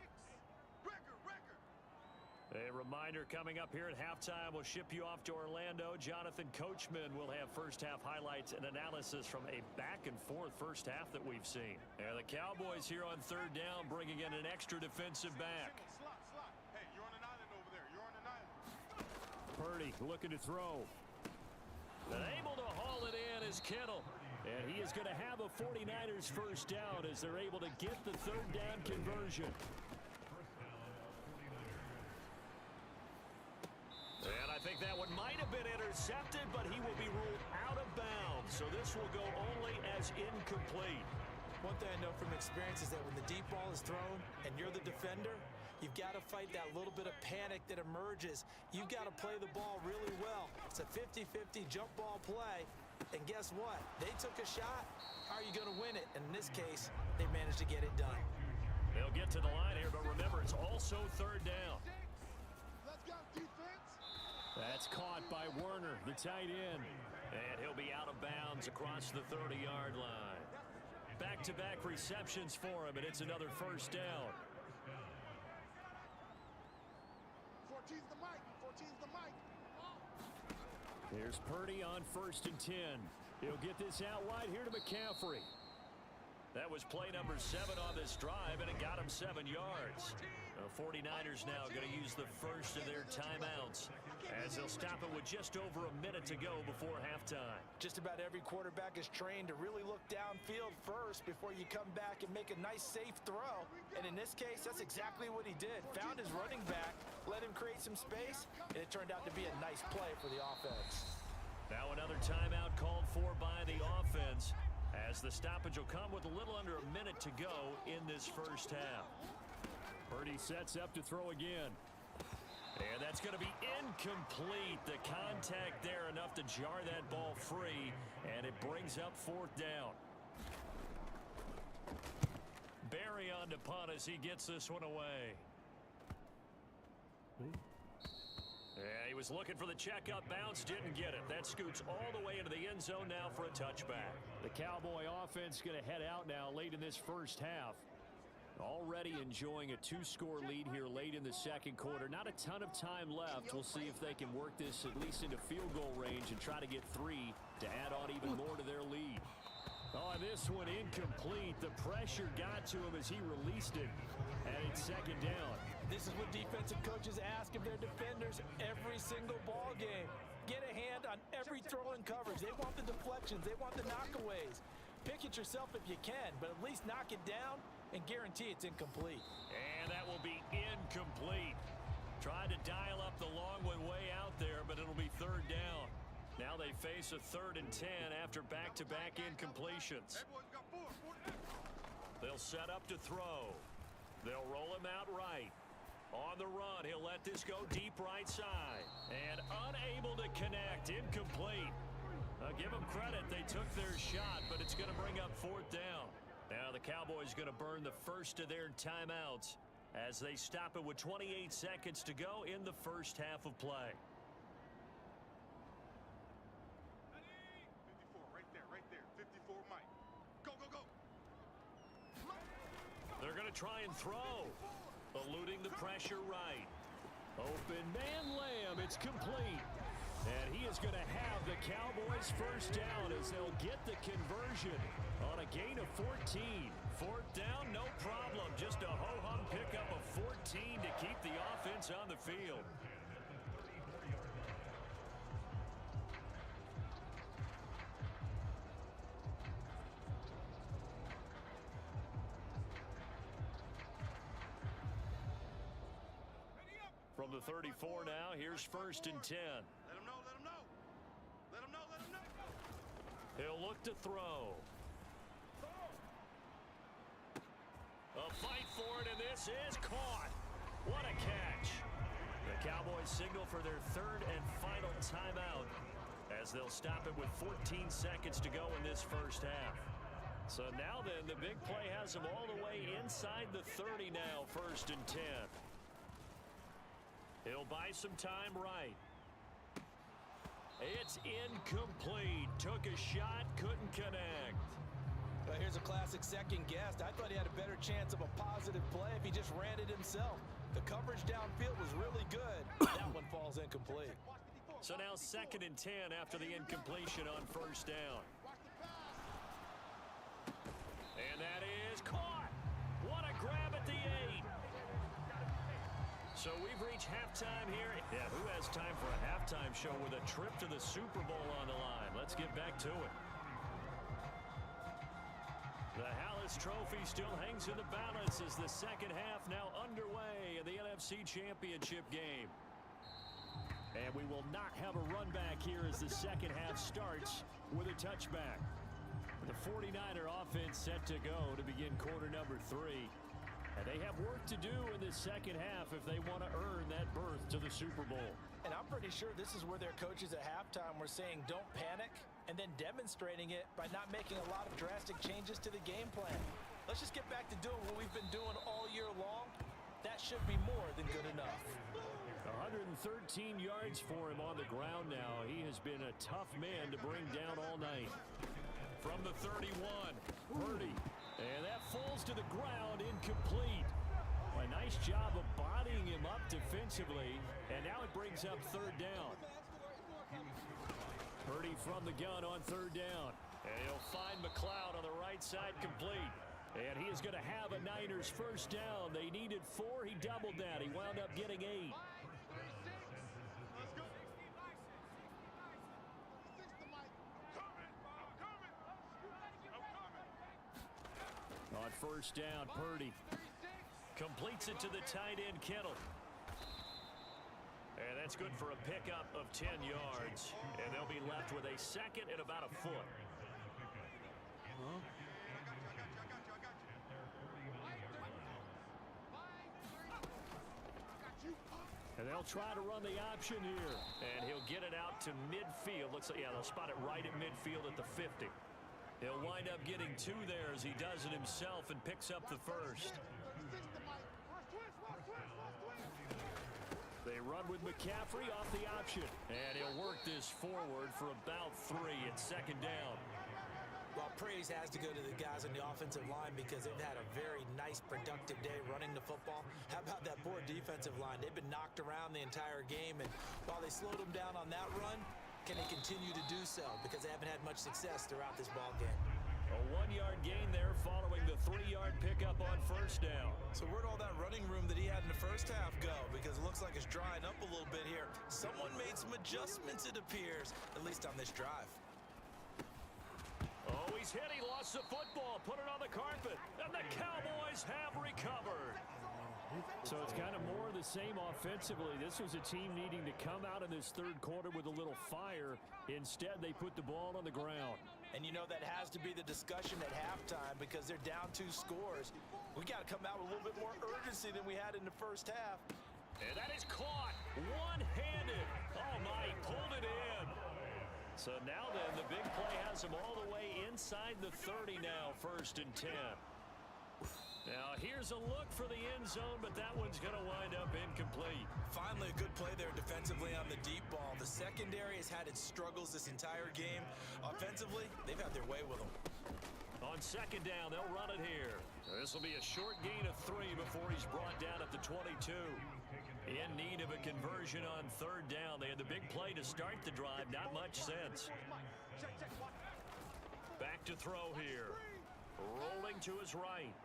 A reminder coming up here at halftime, we'll ship you off to Orlando. Jonathan Coachman will have first-half highlights and analysis from a back-and-forth first half that we've seen. And the Cowboys here on 3rd down bringing in an extra defensive back. Hey, you're on an island over there. You're on an island. Purdy looking to throw. And able to haul it in is Kittle. And he is going to have a 49ers first down as they're able to get the 3rd down conversion. And I think that one might have been intercepted, but he will be ruled out of bounds. So this will go only as incomplete. One thing I know from experience is that when the deep ball is thrown and you're the defender, you've got to fight that little bit of panic that emerges. You've got to play the ball really well. It's a 50-50 jump ball play. And guess what? They took a shot. How are you going to win it? And in this case, they managed to get it done. They'll get to the line here, but remember, it's also 3rd down. Let's go, defense. That's caught by Werner, the tight end. And he'll be out of bounds across the 30-yard line. Back-to-back receptions for him, and it's another first down. Here's Purdy on 1st and 10. He'll get this out wide here to McCaffrey. That was play number 7 on this drive, and it got him 7 yards. The 49ers now going to use the first of their timeouts as they'll stop it with just over a minute to go before halftime. Just about every quarterback is trained to really look downfield first before you come back and make a nice, safe throw. And in this case, that's exactly what he did. Found his running back, let him create some space, and it turned out to be a nice play for the offense. Now another timeout called for by the offense, as the stoppage will come with a little under a minute to go in this first half. Purdy sets up to throw again. And that's going to be incomplete. The contact there enough to jar that ball free, and it brings up 4th down. Barry on to punt as he gets this one away. Yeah, he was looking for the checkup bounce, didn't get it. That scoots all the way into the end zone now for a touchback. The Cowboy offense going to head out now late in this first half. Already enjoying a 2-score lead here late in the second quarter. Not a ton of time left. We'll see if they can work this at least into field goal range and try to get 3 to add on even more to their lead. Oh, this one incomplete. The pressure got to him as he released it, and it's 2nd down. This is what defensive coaches ask of their defenders every single ball game. Get a hand on every throw in coverage. They want the deflections. They want the knockaways. Pick it yourself if you can, but at least knock it down and guarantee it's incomplete. And that will be incomplete. Tried to dial up the long one way out there, but it'll be 3rd down. Now they face a 3rd and 10 after back-to-back incompletions. They'll set up to throw. They'll roll him out right. On the run, he'll let this go deep right side. And unable to connect, incomplete. Give them credit, they took their shot, but it's going to bring up 4th down. Now the Cowboys going to burn the first of their timeouts as they stop it with 28 seconds to go in the first half of play. 54, right there. 54, Mike. Go, go, go. They're going to try and throw. Eluding the pressure right. Open man Lamb. It's complete. And he is going to have the Cowboys first down as they'll get the conversion on a gain of 14. 4th down, no problem. Just a ho-hum pickup of 14 to keep the offense on the field. From the 34 now, here's 1st and 10. Let him know, let him know. Let him know, let him know. He'll look to throw. A fight for it, and this is caught. What a catch. The Cowboys signal for their 3rd and final timeout as they'll stop it with 14 seconds to go in this first half. So now then, the big play has them all the way inside the 30 now, 1st and 10. He'll buy some time right. It's incomplete. Took a shot, couldn't connect. But here's a classic second guess. I thought he had a better chance of a positive play if he just ran it himself. The coverage downfield was really good. That one falls incomplete. So now 2nd and 10 after the incompletion on 1st down. And that is caught. What a grab at the 8. So we've reached halftime here. Yeah, who has time for a halftime show with a trip to the Super Bowl on the line? Let's get back to it. The Hallis Trophy still hangs in the balance as the second half now underway in the NFC Championship game. And we will not have a run back here as the second half starts with a touchback. The 49er offense set to go to begin quarter number 3. And they have work to do in the second half if they want to earn that berth to the Super Bowl. And I'm pretty sure this is where their coaches at halftime were saying don't panic, and then demonstrating it by not making a lot of drastic changes to the game plan. Let's just get back to doing what we've been doing all year long. That should be more than good enough. 113 yards for him on the ground now. He has been a tough man to bring down all night. From the 31, Purdy. And that falls to the ground, incomplete. A nice job of bodying him up defensively, and now it brings up 3rd down. ready from the gun on third down. And he'll find McLeod on the right side complete. And he is going to have a Niners first down. They needed 4. He doubled that. He wound up getting 8. On first down, Purdy completes it to the tight end, Kittle. And that's good for a pickup of 10 yards. And they'll be left with a second and about a foot. And they'll try to run the option here. And he'll get it out to midfield. Looks like, yeah, they'll spot it right at midfield at the 50. He'll wind up getting 2 there as he does it himself and picks up the first. They run with McCaffrey off the option. And he'll work this forward for about 3 at second down. Well, praise has to go to the guys on the offensive line because they've had a very nice, productive day running the football. How about that poor defensive line? They've been knocked around the entire game, and while they slowed them down on that run, can they continue to do so? Because they haven't had much success throughout this ball game. A 1-yard gain there following the 3-yard pickup on first down. So where'd all that running room that he had in the first half go? Because it looks like it's drying up a little bit here. Someone made some adjustments, it appears, at least on this drive. Oh, he's hit. He lost the football. Put it on the carpet. And the Cowboys have recovered. So it's kind of more of the same offensively. This was a team needing to come out in this third quarter with a little fire. Instead, they put the ball on the ground. And you know that has to be the discussion at halftime because they're down 2 scores. We got to come out with a little bit more urgency than we had in the first half. And that is caught one-handed. Oh, my, he pulled it in. So now then, the big play has him all the way inside the 30 now, 1st and 10. Now, here's a look for the end zone, but that one's going to wind up incomplete. Finally, a good play there defensively on the deep ball. The secondary has had its struggles this entire game. Offensively, they've had their way with them. On second down, they'll run it here. This will be a short gain of 3 before he's brought down at the 22. In need of a conversion on third down. They had the big play to start the drive. Not much sense. Back to throw here. Rolling to his right.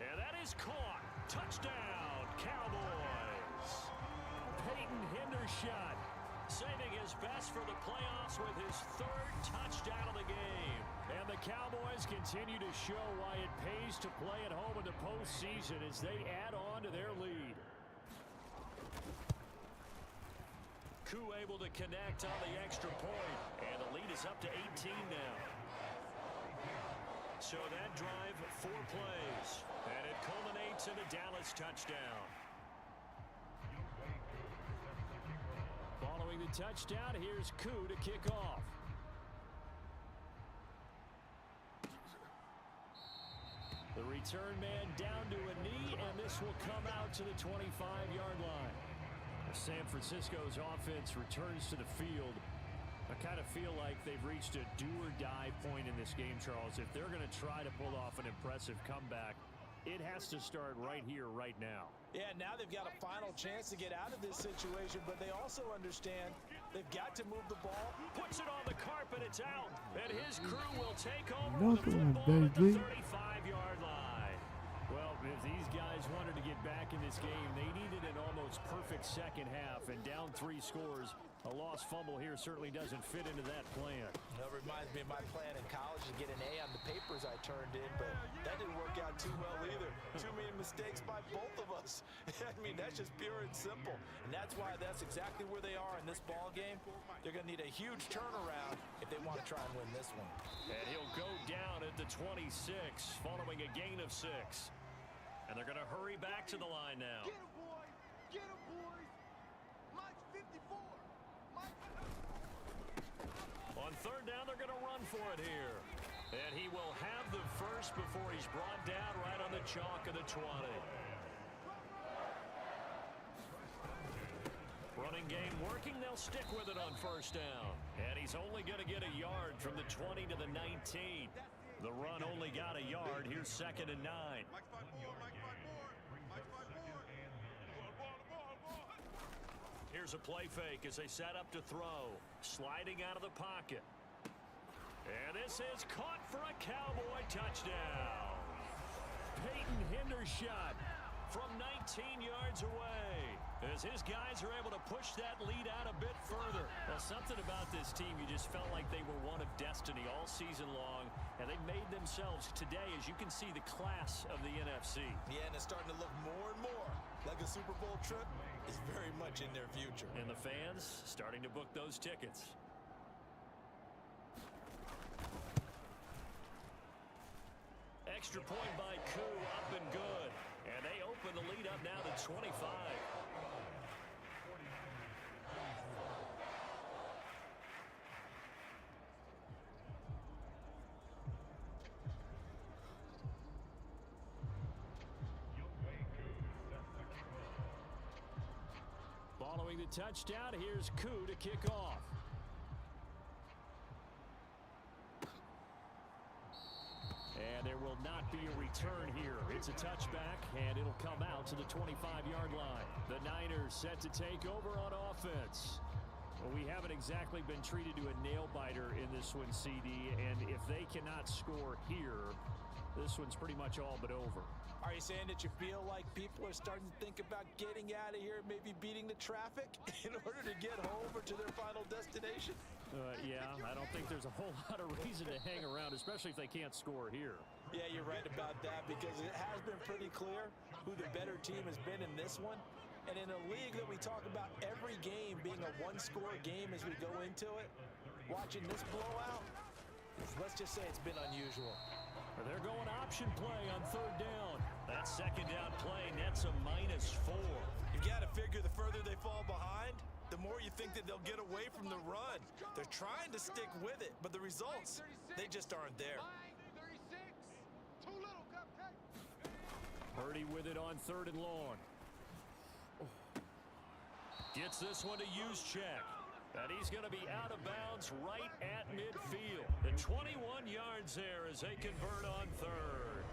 And that is caught. Touchdown, Cowboys. Peyton Hendershot saving his best for the playoffs with his 3rd touchdown of the game. And the Cowboys continue to show why it pays to play at home in the postseason as they add on to their lead. Koo able to connect on the extra point, and the lead is up to 18 now. So that drive, 4 plays, and it culminates in a Dallas touchdown. Following the touchdown, here's Koo to kick off. The return man down to a knee, and this will come out to the 25-yard line. San Francisco's offense returns to the field. I kind of feel like they've reached a do-or-die point in this game, Charles. If they're going to try to pull off an impressive comeback, it has to start right here, right now. Yeah, now they've got a final chance to get out of this situation, but they also understand they've got to move the ball. Puts it on the carpet, it's out, and his crew will take over the football at the 35-yard line. Well, if these guys wanted to get back in this game, they needed an almost perfect second half, and down 3 scores. A lost fumble here certainly doesn't fit into that plan. That reminds me of my plan in college to get an A on the papers I turned in, but that didn't work out too well either. Too many mistakes by both of us. I mean, that's just pure and simple. And that's why that's exactly where they are in this ball game. They're going to need a huge turnaround if they want to try and win this one. And he'll go down at the 26 following a gain of 6. And they're going to hurry back to the line now. Get him, boys! Get him, boys! Mike's 54! On third down, they're going to run for it here. And he will have the first before he's brought down right on the chalk of the 20. Running game working. They'll stick with it on first down. And he's only going to get a yard from the 20 to the 19. The run only got a yard. Here's 2nd and 9. Mike's 5-4, Mike's 5-4, Mike's 5-4. Here's a play fake as they set up to throw. Sliding out of the pocket. And this is caught for a Cowboy touchdown. Peyton Hendershot from 19 yards away, as his guys are able to push that lead out a bit further. Well, something about this team, you just felt like they were one of destiny all season long, and they made themselves today, as you can see, the class of the NFC. Yeah, and it's starting to look more and more like a Super Bowl trip is very much in their future. And the fans starting to book those tickets. Extra point by Koo, up and good. And they open the lead up now to 25. Following the touchdown, here's Koo to kick off. And there will not be a return here. It's a touchback, and it'll come out to the 25-yard line. The Niners set to take over on offense. Well, we haven't exactly been treated to a nail-biter in this one, CD, and if they cannot score here, this one's pretty much all but over. Are you saying that you feel like people are starting to think about getting out of here, maybe beating the traffic in order to get home or to their final destination? Yeah, I don't think there's a whole lot of reason to hang around, especially if they can't score here. Yeah, you're right about that, because it has been pretty clear who the better team has been in this one. And in a league that we talk about every game being a one-score game as we go into it, watching this blowout, let's just say it's been unusual. They're going option play on third down. That second down play nets a -4. You've got to figure the further they fall behind, the more you think that they'll get away from the run. They're trying to stick with it, but the results, they just aren't there. 36. Too little, cupcake. Purdy with it on third and long. Gets this one to use check. And he's going to be out of bounds right at midfield. And 21 yards there as they convert on third.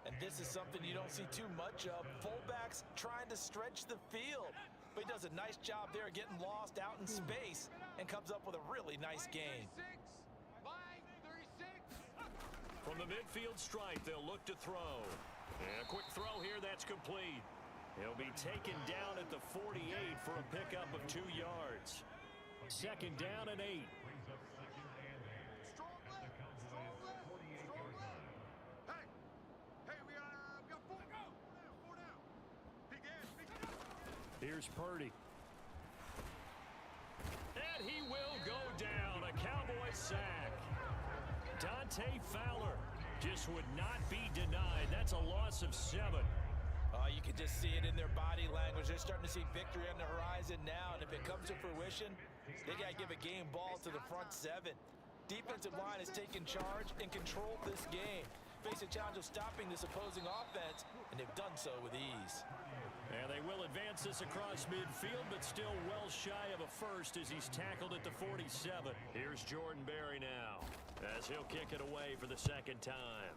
And this is something you don't see too much of. Fullbacks trying to stretch the field. But he does a nice job there getting lost out in space and comes up with a really nice gain. 36. From the midfield stripe, they'll look to throw. And a quick throw here, that's complete. He'll be taken down at the 48 for a pickup of 2 yards. Second down and 8. Strong left. Strong left. Strong left. Hey, we got 4. Go. 4 down. Big ass. Big ass. Here's Purdy. And he will go down. A Cowboy sack. Dante Fowler just would not be denied. That's a loss of 7. You can just see it in their body language. They're starting to see victory on the horizon now, and if it comes to fruition, they got to give a game ball to the front 7. Defensive line has taken charge and controlled this game. Face a challenge of stopping this opposing offense, and they've done so with ease. And they will advance this across midfield, but still well shy of a first as he's tackled at the 47. Here's Jordan Berry now, as he'll kick it away for the second time.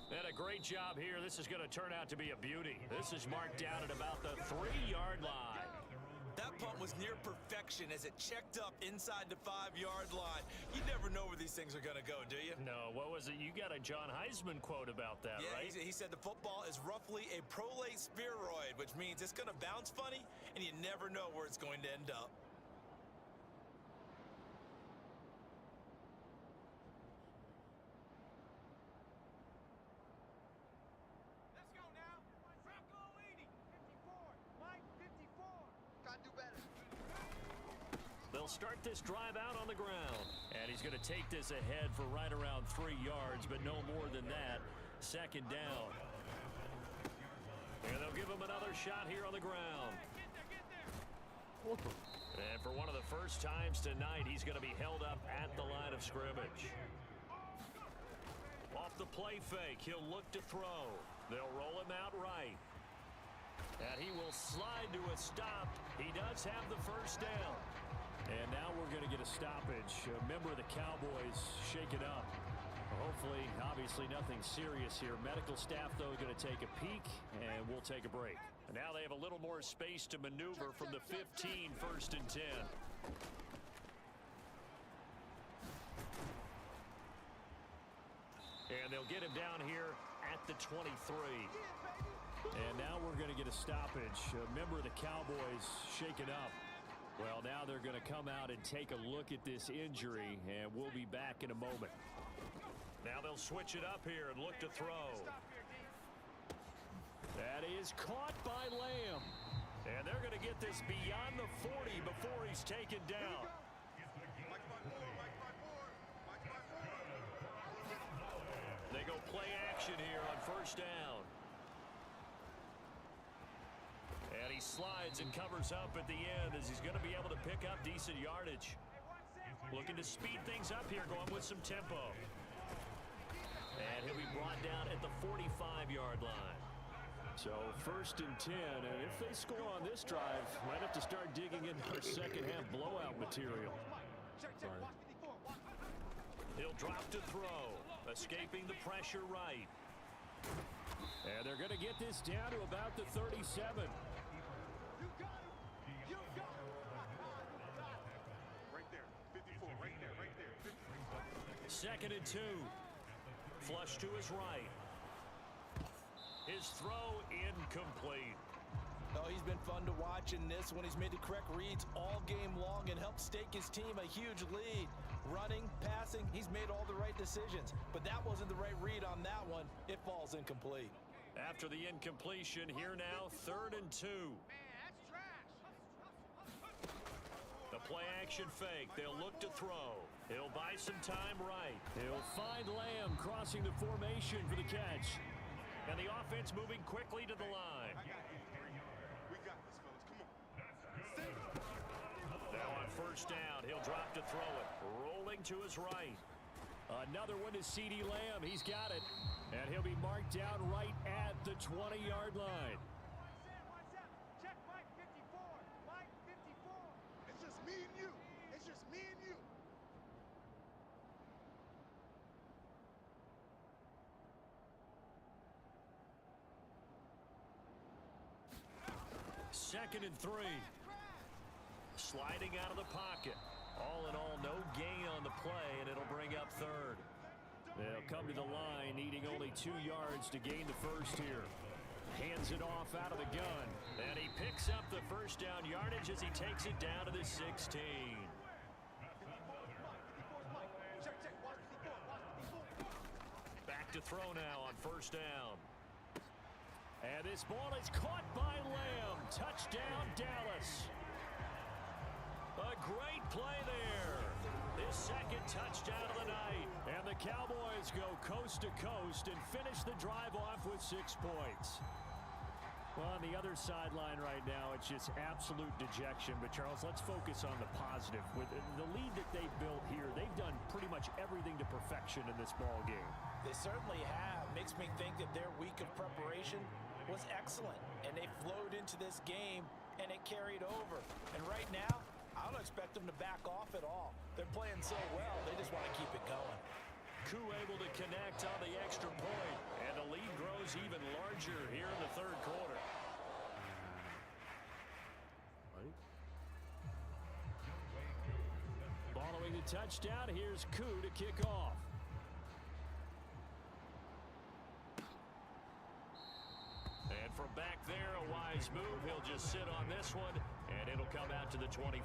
And a great job here. This is going to turn out to be a beauty. This is marked down at about the 3-yard line. That punt was near perfection as it checked up inside the 5-yard line. You never know where these things are going to go, do you? No, what was it? You got a John Heisman quote about that, yeah, right? He said the football is roughly a prolate spheroid, which means it's going to bounce funny, and you never know where it's going to end up. They'll start this drive out on the ground. And he's going to take this ahead for right around 3 yards, but no more than that. Second down. And they'll give him another shot here on the ground. And for one of the first times tonight, he's going to be held up at the line of scrimmage. Off the play fake, he'll look to throw. They'll roll him out right. And he will slide to a stop. He does have the first down. And now we're going to get a stoppage. A member of the Cowboys shake it up. Hopefully, obviously nothing serious here. Medical staff, though, going to take a peek, and we'll take a break. And now they have a little more space to maneuver from the 15, 1st and 10. And they'll get him down here at the 23. And now we're going to get a stoppage. A member of the Cowboys shaken up. Well, now they're going to come out and take a look at this injury, and we'll be back in a moment. Now they'll switch it up here and look to throw. That is caught by Lamb. And they're going to get this beyond the 40 before he's taken down. They go play action here on 1st down. And he slides and covers up at the end as he's going to be able to pick up decent yardage. Looking to speed things up here, going with some tempo. And he'll be brought down at the 45-yard line. So 1st and 10, and if they score on this drive, might have to start digging into their second-half blowout material. Sorry. He'll drop to throw, escaping the pressure right. And they're going to get this down to about the 37. Right there, 54, right there. 2nd and 2. Flush to his right. His throw incomplete. Oh, he's been fun to watch in this one. He's made the correct reads all game long and helped stake his team a huge lead. Running, passing, he's made all the right decisions. But that wasn't the right read on that one. It falls incomplete. After the incompletion, here now, 3rd and 2. The play action fake. They'll look to throw. He'll buy some time right. He'll find Lamb crossing the formation for the catch. And the offense moving quickly to the line. We got this, fellas. Come on. Now on 1st down, he'll drop to throw it. Rolling to his right. Another one to CeeDee Lamb. He's got it. And he'll be marked down right at the 20-yard line. Check Mike 54. Mike 54. It's just me and you. It's just me and you. Second and 3. Sliding out of the pocket. All in all, no gain on the play, and it'll bring up 3rd. They'll come to the line, needing only 2 yards to gain the first here. Hands it off out of the gun. And he picks up the 1st down yardage as he takes it down to the 16. Back to throw now on 1st down. And this ball is caught by Lamb. Touchdown, Dallas. A great play there. His 2nd touchdown of the night. And the Cowboys go coast to coast and finish the drive off with 6 points. Well, on the other sideline right now, it's just absolute dejection. But, Charles, let's focus on the positive. With the lead that they've built here, they've done pretty much everything to perfection in this ball game. They certainly have. Makes me think that their week of preparation was excellent. And they flowed into this game, and it carried over. And right now, I don't expect them to back off at all. They're playing so well, they just want to keep it going. Koo able to connect on the extra point, and the lead grows even larger here in the 3rd quarter. Following the touchdown, here's Koo to kick off. And from back there, a wise move. He'll just sit on this one, and it'll come out to the 25.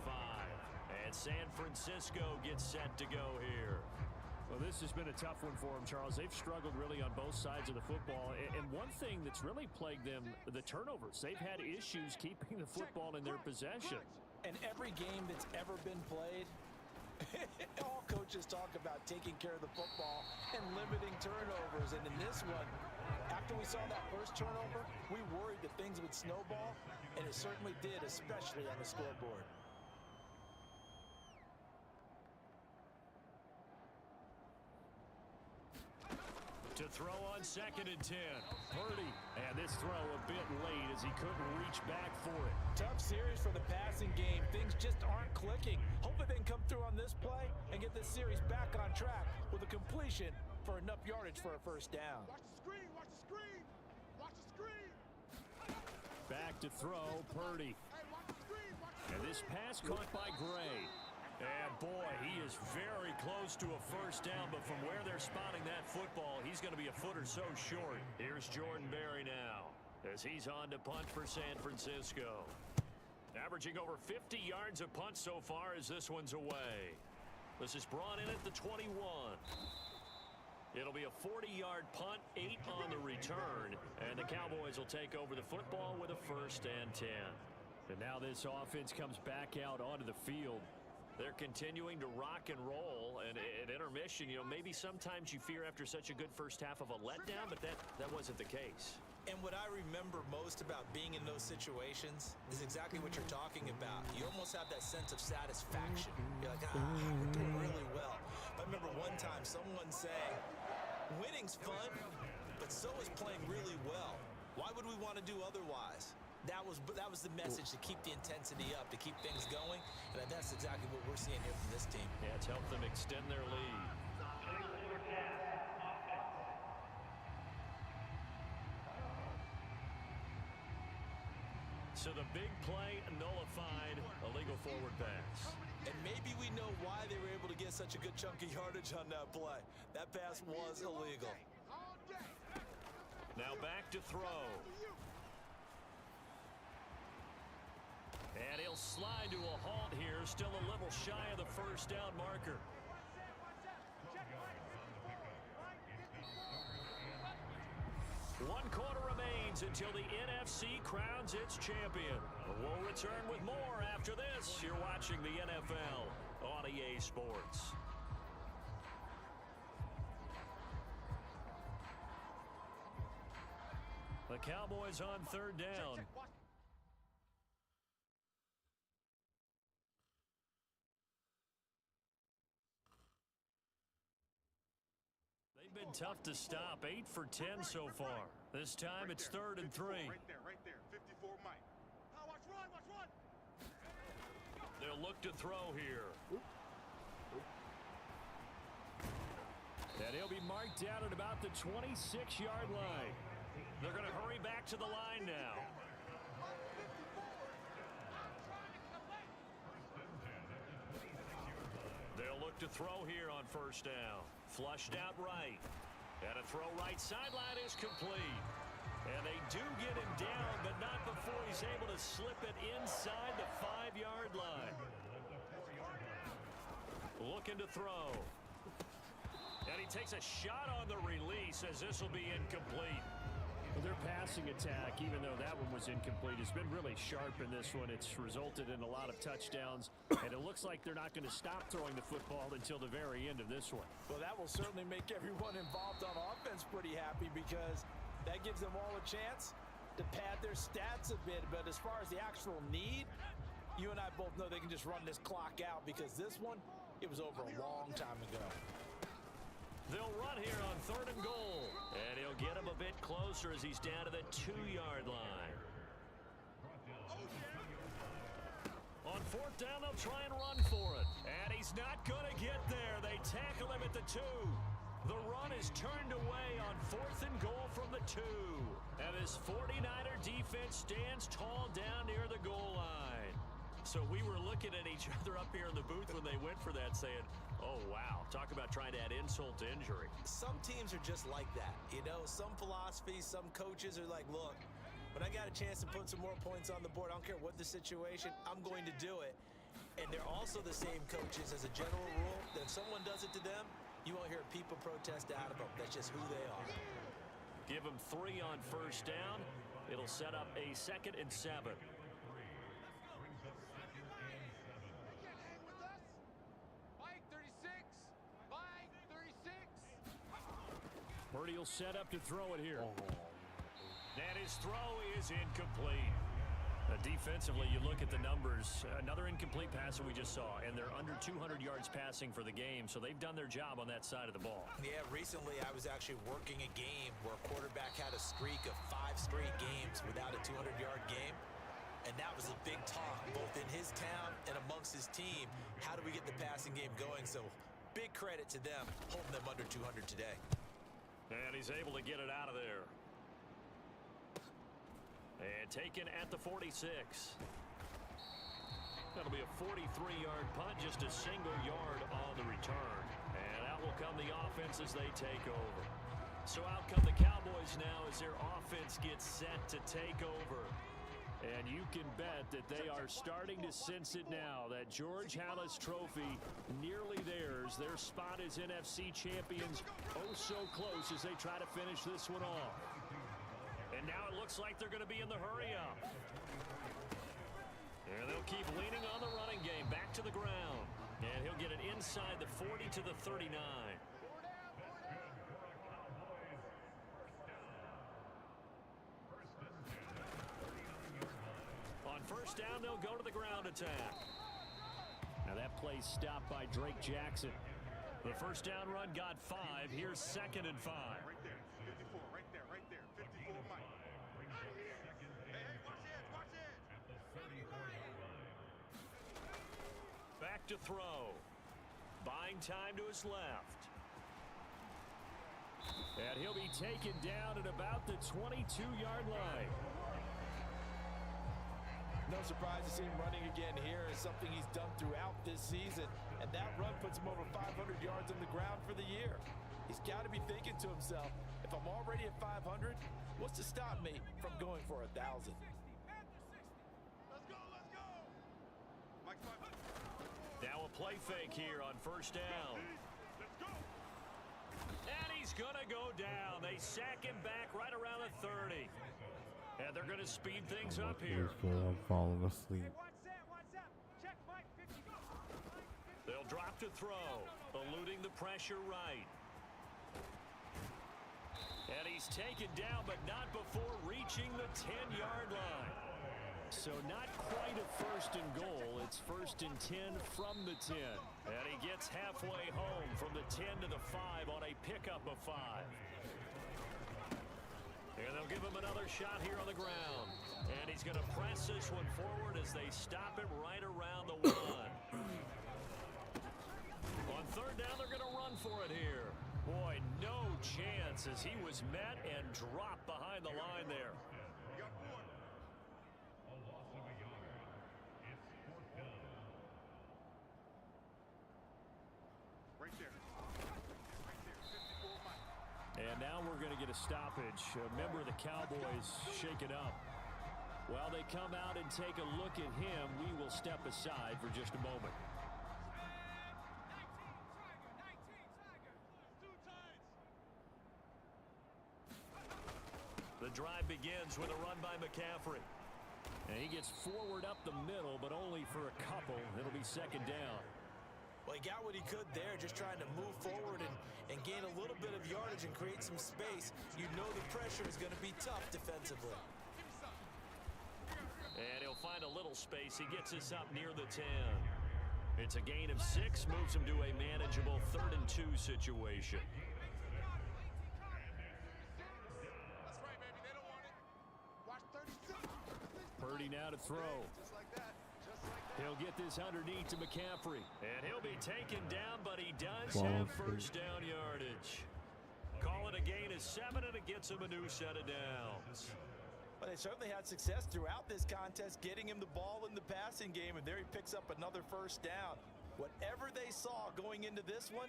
And San Francisco gets set to go here. Well, this has been a tough one for them, Charles. They've struggled really on both sides of the football. And one thing that's really plagued them, the turnovers. They've had issues keeping the football in their possession. And every game that's ever been played, all coaches talk about taking care of the football and limiting turnovers. And in this one, after we saw that first turnover, we worried that things would snowball, and it certainly did, especially on the scoreboard. To throw on 2nd and 10. Purdy. And this throw a bit late as he couldn't reach back for it. Tough series for the passing game. Things just aren't clicking. Hopefully they can come through on this play and get this series back on track with a completion for enough yardage for a first down. Watch the screen, watch the screen. Watch the screen. Back to throw, Purdy. Hey, watch the screen, watch the screen. And this pass caught by Gray. And boy, he is very close to a first down, but from where they're spotting that football, he's going to be a foot or so short. Here's Jordan Berry now as he's on to punt for San Francisco. Averaging over 50 yards a punt so far as this one's away. This is brought in at the 21. It'll be a 40-yard punt, 8 on the return, and the Cowboys will take over the football with a 1st and 10. And now this offense comes back out onto the field. They're continuing to rock and roll, and at intermission, you know, maybe sometimes you fear after such a good first half of a letdown, but that wasn't the case. And what I remember most about being in those situations is exactly what you're talking about. You almost have that sense of satisfaction. You're like, we're doing really well. I remember one time someone saying, winning's fun, but so is playing really well. Why would we want to do otherwise? That was the message, to keep the intensity up, to keep things going, and that's exactly what we're seeing here from this team. Yeah, it's helped them extend their lead. So the big play nullified, a legal forward pass. And maybe we know why they were able to get such a good chunk of yardage on that play. That pass was illegal. Now back to throw. And he'll slide to a halt here, still a little shy of the first down marker. One quarter remains until the NFC crowns its champion. We'll return with more after this. You're watching the NFL on EA Sports. The Cowboys on 3rd down. Been tough to stop. 8 for 10 so far. This time it's 3rd and 3. Right there. 54 Mike. Watch run. They'll look to throw here. And he'll be marked out at about the 26-yard line. They're going to hurry back to the line now. They'll look to throw here on 1st down. Flushed out right. And a throw right sideline is complete. And they do get him down, but not before he's able to slip it inside the 5-yard line. Looking to throw. And he takes a shot on the release as this will be incomplete. Well, their passing attack, even though that one was incomplete, has been really sharp in this one. It's resulted in a lot of touchdowns, and it looks like they're not going to stop throwing the football until the very end of this one. Well, that will certainly make everyone involved on offense pretty happy, because that gives them all a chance to pad their stats a bit. But as far as the actual need, you and I both know they can just run this clock out, because this one, it was over a long time ago. They'll run here on 3rd and goal. And he'll get him a bit closer as he's down to the 2-yard line. On 4th down, they'll try and run for it. And he's not going to get there. They tackle him at the 2. The run is turned away on 4th and goal from the 2. And this 49er defense stands tall down near the goal line. So we were looking at each other up here in the booth when they went for that, saying, oh, wow, talk about trying to add insult to injury. Some teams are just like that. You know, some philosophies, some coaches are like, look, when I got a chance to put some more points on the board, I don't care what the situation, I'm going to do it. And they're also the same coaches as a general rule that if someone does it to them, you won't hear people protest out of them. That's just who they are. Give them 3 on 1st down. It'll set up a 2nd and 7. Purdy will set up to throw it here. And his throw is incomplete. Defensively, you look at the numbers. Another incomplete pass that we just saw, and they're under 200 yards passing for the game, so they've done their job on that side of the ball. Yeah, recently I was actually working a game where a quarterback had a streak of 5 straight games without a 200-yard game. And that was a big talk, both in his town and amongst his team. How do we get the passing game going? So Big credit to them holding them under 200 today. And he's able to get it out of there. And taken at the 46. That'll be a 43-yard punt, just a single yard on the return. And out will come the offense as they take over. So out come the Cowboys now as their offense gets set to take over. And you can bet that they are starting to sense it now. That George Halas trophy nearly theirs. Their spot as NFC champions oh so close as they try to finish this one off. And now it looks like they're going to be in the hurry-up. And they'll keep leaning on the running game. Back to the ground. And he'll get it inside the 40 to the 39. On first down, they'll go to the ground attack. Now that play's stopped by Drake Jackson. The first down run got 5. Here's 2nd and 5. Right there. 54. Right there. Right there. 54, Mike. Hey, watch it. Watch it. Back to throw. Buying time to his left. And he'll be taken down at about the 22-yard line. No surprise to see him running again here. Is something he's done throughout this season. And that run puts him over 500 yards on the ground for the year. He's got to be thinking to himself, if I'm already at 500, what's to stop me from going for 1,000? Let's go. Let's go. Mike's 500. Now a play fake here on first down. Let's go. And he's going to go down. They sack him back right around the 30. And they're going to speed things up here. I'm falling asleep. Watch that. Watch that. Check Mike 50. Go. They'll drop to throw, eluding the pressure right. And he's taken down, but not before reaching the 10-yard line. So not quite a first and goal. It's 1st and 10 from the 10. And he gets halfway home from the 10 to the 5 on a pickup of 5. And they'll give him another shot here on the ground. And he's going to press this one forward as they stop him right around the 1. On third down, they're going to run for it here. Boy, no chance as he was met and dropped behind the line there. You got 4. Right there. Right there. 54, Mike. And now we're going to get a stoppage. A member of the Cowboys shaken up. While they come out and take a look at him, we will step aside for just a moment. The drive begins with a run by McCaffrey. And he gets forward up the middle, but only for a couple. It'll be 2nd down. Well, he got what he could there, just trying to move forward and gain a little bit of yardage and create some space. You know the pressure is going to be tough defensively. And he'll find a little space. He gets this up near the 10. It's a gain of 6, moves him to a manageable 3rd and 2 situation. That's right, baby. They don't want it. Watch 36. Purdy now to throw. Just like that. Just like that. He'll get this underneath to McCaffrey. And he'll be taken down, but he does have first down yardage. Call it a gain of 7, and it gets him a new set of downs. Well, they certainly had success throughout this contest, getting him the ball in the passing game, and there he picks up another first down. Whatever they saw going into this one,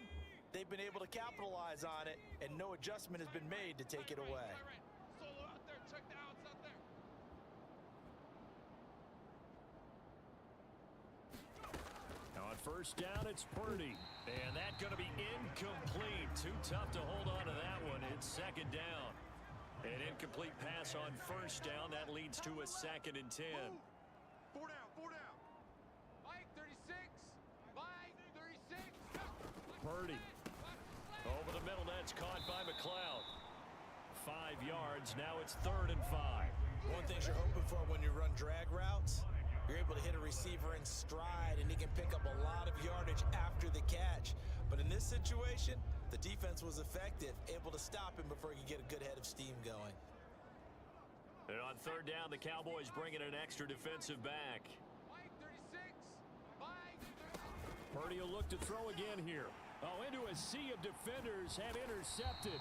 they've been able to capitalize on it, and no adjustment has been made to take it away. Solo out there. Check the outs out there. Now on first down, it's Purdy. And that's going to be incomplete. Too tough to hold on to that one. It's 2nd down. An incomplete pass on first down. That leads to a 2nd and 10. 4 down. 4 down. Mike 36. Mike 36. Purdy. Over the middle, that's caught by McLeod. 5 yards. Now it's 3rd and 5. One thing you're hoping for when you run drag routes, you're able to hit a receiver in stride, and he can pick up a lot of yardage after the catch. But in this situation, the defense was effective, able to stop him before he could get a good head of steam going. And on third down, the Cowboys bring in an extra defensive back. Mike 36. Mike 36. Purdy will look to throw again here. Oh, into a sea of defenders have intercepted.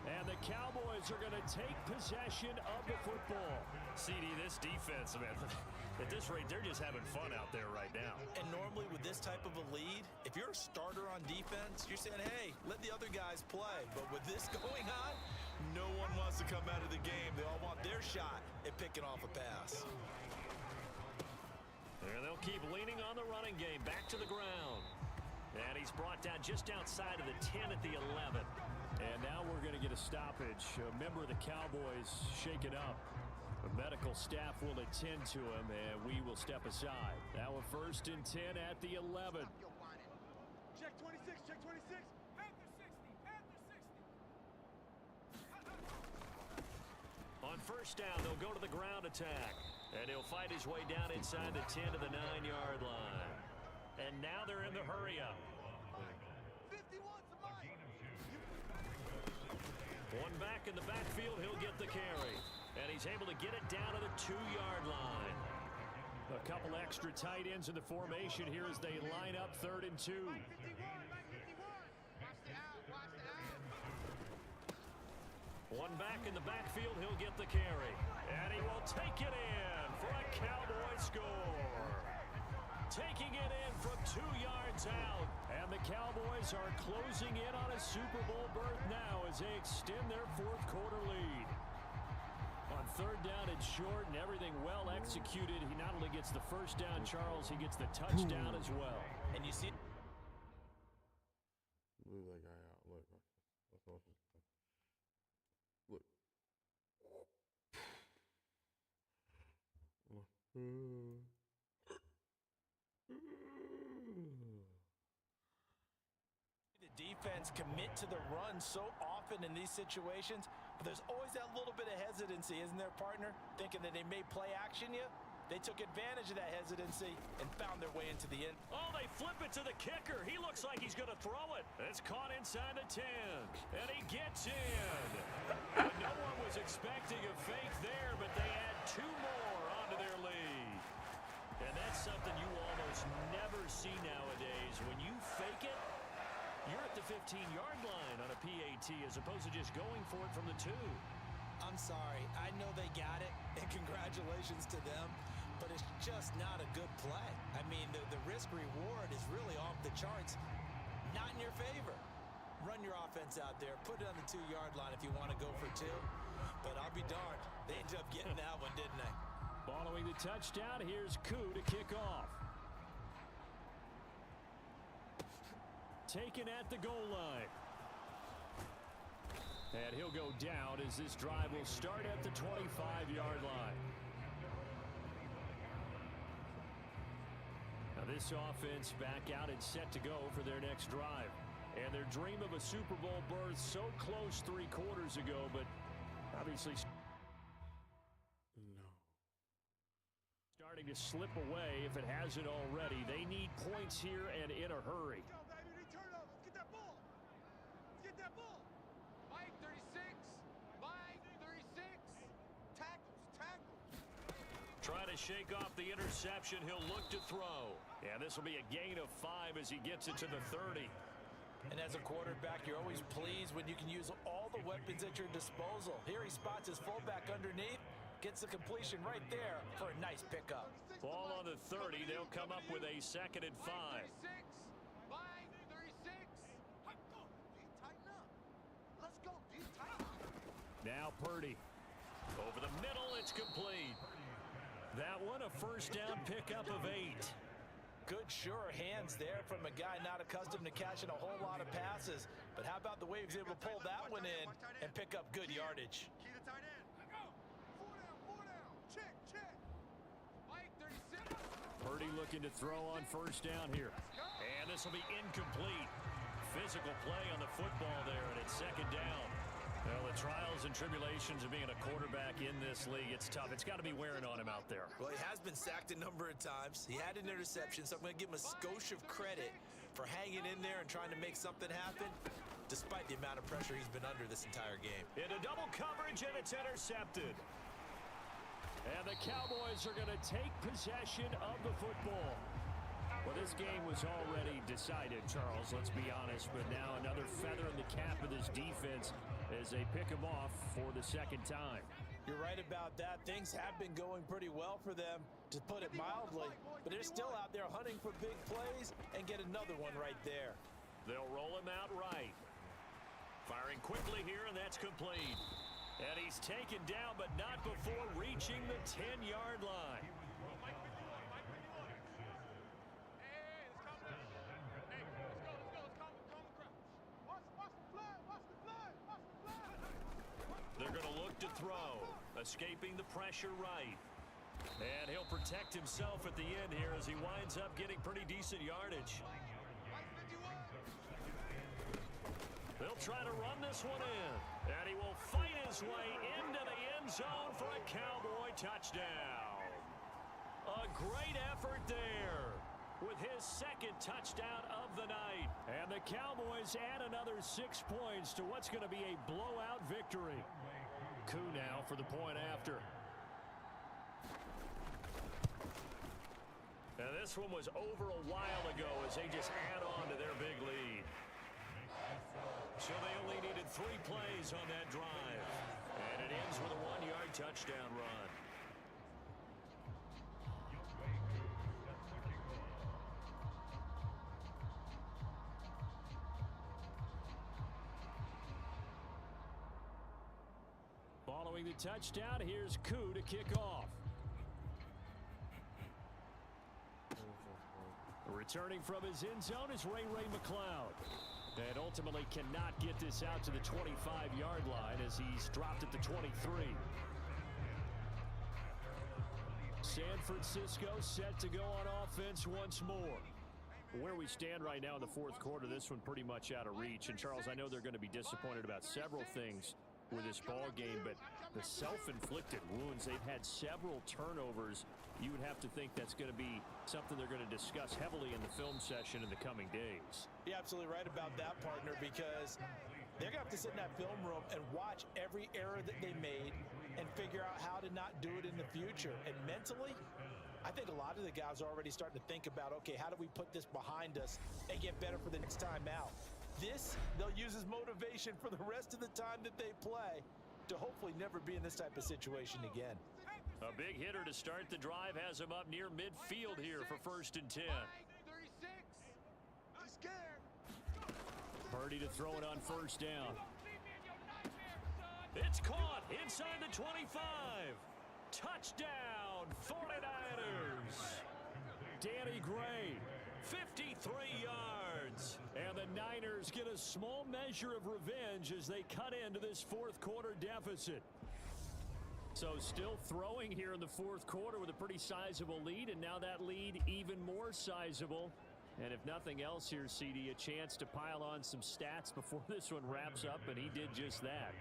And the Cowboys are going to take possession of the football. CD, this defense, man, at this rate, they're just having fun out there right now. And normally with this type of a lead, if you're a starter on defense, you're saying, hey, let the other guys play. But with this going on, no one wants to come out of the game. They all want their shot at picking off a pass. And they'll keep leaning on the running game. Back to the ground. And he's brought down just outside of the 10 at the 11. And now we're going to get a stoppage. A member of the Cowboys shaken up. The medical staff will attend to him, and we will step aside. Now a 1st and 10 at the 11. Check 26, check 26. Panther 60, Panther 60. On 1st down, they'll go to the ground attack. And he'll fight his way down inside the 10 to the 9-yard line. And now they're in the hurry-up. 51's the mic. One back in the backfield, he'll get the carry. And he's able to get it down to the 2-yard line. A couple extra tight ends in the formation here as they line up 3rd and 2. Mike 51, Mike 51. Watch the out, watch the out. One back in the backfield, he'll get the carry. And he will take it in for a Cowboy score. Taking it in from 2 yards out. And the Cowboys are closing in on a Super Bowl berth now as they extend their 4th quarter lead. On 3rd down and short and everything well executed, he not only gets the 1st down, Charles, he gets the touchdown as well. And you see... Move that guy out. Look. That's awesome. Look. The defense commit to the run so often in these situations, but there's always that little bit of hesitancy, isn't there, partner? Thinking that they may play action you. They took advantage of that hesitancy and found their way into the end. Oh, they flip it to the kicker. He looks like he's going to throw it. It's caught inside the 10, and he gets in. No one was expecting a fake there, but they add 2 more onto their lead. And that's something you almost never see nowadays. When you fake it, you're at the 15-yard line on a PAT as opposed to just going for it from the 2. I'm sorry. I know they got it, and congratulations to them, but it's just not a good play. I mean, the risk-reward is really off the charts, not in your favor. Run your offense out there. Put it on the 2-yard line if you want to go for 2, but I'll be darned. They ended up getting that one, didn't they? Following the touchdown, here's Koo to kick off. Taken at the goal line. And he'll go down as this drive will start at the 25-yard line. Now this offense back out and set to go for their next drive. And their dream of a Super Bowl berth so close 3 quarters ago, but obviously starting to slip away if it hasn't already. They need points here and in a hurry. Let's go, baby. Return over. Let's get that ball. Let's get that ball. Mike 36. Mike 36. Tackles. Try to shake off the interception. He'll look to throw. And this will be a gain of 5 as he gets it to the 30. And as a quarterback, you're always pleased when you can use all the weapons at your disposal. Here he spots his fullback underneath, gets the completion right there for a nice pickup. Ball on the 30. They'll come up with a 2nd and 5. Mike 36. Go. Tighten up. Let's go. Tighten up. Now Purdy. Over the middle, it's complete. That one a 1st down pickup of 8. Good, sure hands there from a guy not accustomed to catching a whole lot of passes. But how about the way he was able to pull that one in and pick up good yardage? Key the tight end. Go. 4 down. Check. Mike 36. Purdy looking to throw on 1st down here. And this will be incomplete. Physical play on the football there, and it's 2nd down. Well, the trials and tribulations of being a quarterback in this league, it's tough. It's got to be wearing on him out there. Well, he has been sacked a number of times. He had an interception, so I'm going to give him a skosh of credit for hanging in there and trying to make something happen, despite the amount of pressure he's been under this entire game. Into double coverage, and it's intercepted. And the Cowboys are going to take possession of the football. Well, this game was already decided, Charles, let's be honest, but now another feather in the cap of this defense as they pick them off for the second time. You're right about that. Things have been going pretty well for them, to put it mildly, but they're still out there hunting for big plays and get another one right there. They'll roll him out right. Firing quickly here, and that's complete. And he's taken down, but not before reaching the 10-yard line. They're going to look to throw, escaping the pressure right. And he'll protect himself at the end here as he winds up getting pretty decent yardage. They'll try to run this one in. And he will fight his way into the end zone for a Cowboy touchdown. A great effort there with his second touchdown of the night. And the Cowboys add another 6 points to what's going to be a blowout victory. Koo now for the point after. Now this one was over a while ago as they just add on to their big lead. So they only needed 3 plays on that drive. And it ends with a 1-yard touchdown run. Following the touchdown, here's Koo to kick off. Returning from his end zone is Ray McLeod. And ultimately cannot get this out to the 25-yard line as he's dropped at the 23. San Francisco set to go on offense once more. Where we stand right now in the fourth quarter, this one pretty much out of reach. And Charles, I know they're going to be disappointed about several things with this ball game, but the self-inflicted wounds, they've had several turnovers. You would have to think that's going to be something they're going to discuss heavily in the film session in the coming days. You're absolutely right about that, partner, because they're going to have to sit in that film room and watch every error that they made and figure out how to not do it in the future. And mentally, I think a lot of the guys are already starting to think about, okay, how do we put this behind us and get better for the next time out? This, they'll use as motivation for the rest of the time that they play to hopefully never be in this type of situation again. A big hitter to start the drive has him up near midfield here for 1st and 10. 36. I'm scared. Purdy to throw it on 1st down. It's caught inside the 25. Touchdown, 49ers. Danny Gray, 53 yards. And the Niners get a small measure of revenge as they cut into this fourth quarter deficit. So still throwing here in the fourth quarter with a pretty sizable lead, and now that lead even more sizable. And if nothing else here, CD, a chance to pile on some stats before this one wraps up, and he did just that.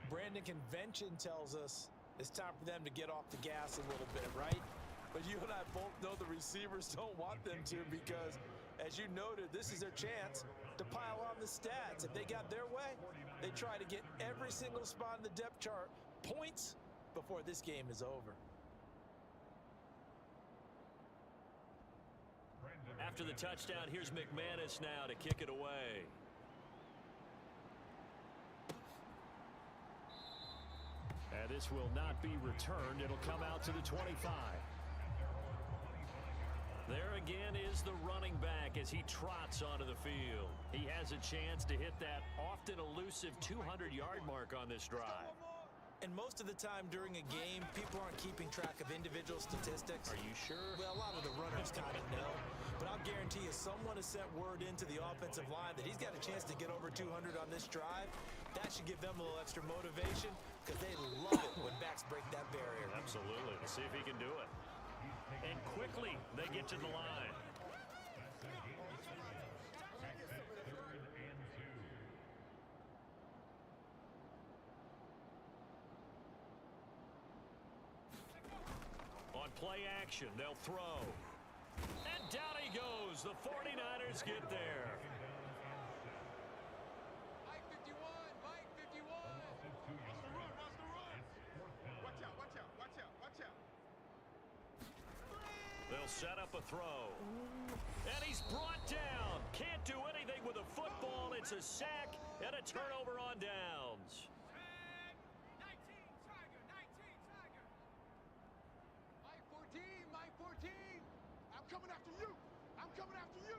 Brandon, convention tells us it's time for them to get off the gas a little bit, right? But you and I both know the receivers don't want them to, because, as you noted, this is their chance to pile on the stats. If they got their way, they try to get every single spot in the depth chart points before this game is over. After the touchdown, here's McManus now to kick it away. And this will not be returned. It'll come out to the 25. There again is the running back as he trots onto the field. He has a chance to hit that often elusive 200-yard mark on this drive. And most of the time during a game, people aren't keeping track of individual statistics. Are you sure? Well, a lot of the runners kind of know. But I'll guarantee you someone has sent word into the offensive line that he's got a chance to get over 200 on this drive. That should give them a little extra motivation, because they love it when backs break that barrier. Absolutely. Let's see if he can do it. And quickly, they get to the line. On play action, they'll throw. And down he goes. The 49ers get there. Mike 51. Mike 51. Watch the run. Watch the run. Watch out. Watch out. Watch out. Watch out. They'll set up a throw. And he's brought down. Can't do anything with a football. It's a sack and a turnover on downs. 19, Tiger, 19, Tiger. Mike 14, Mike 14. I'm coming after you. I'm coming after you.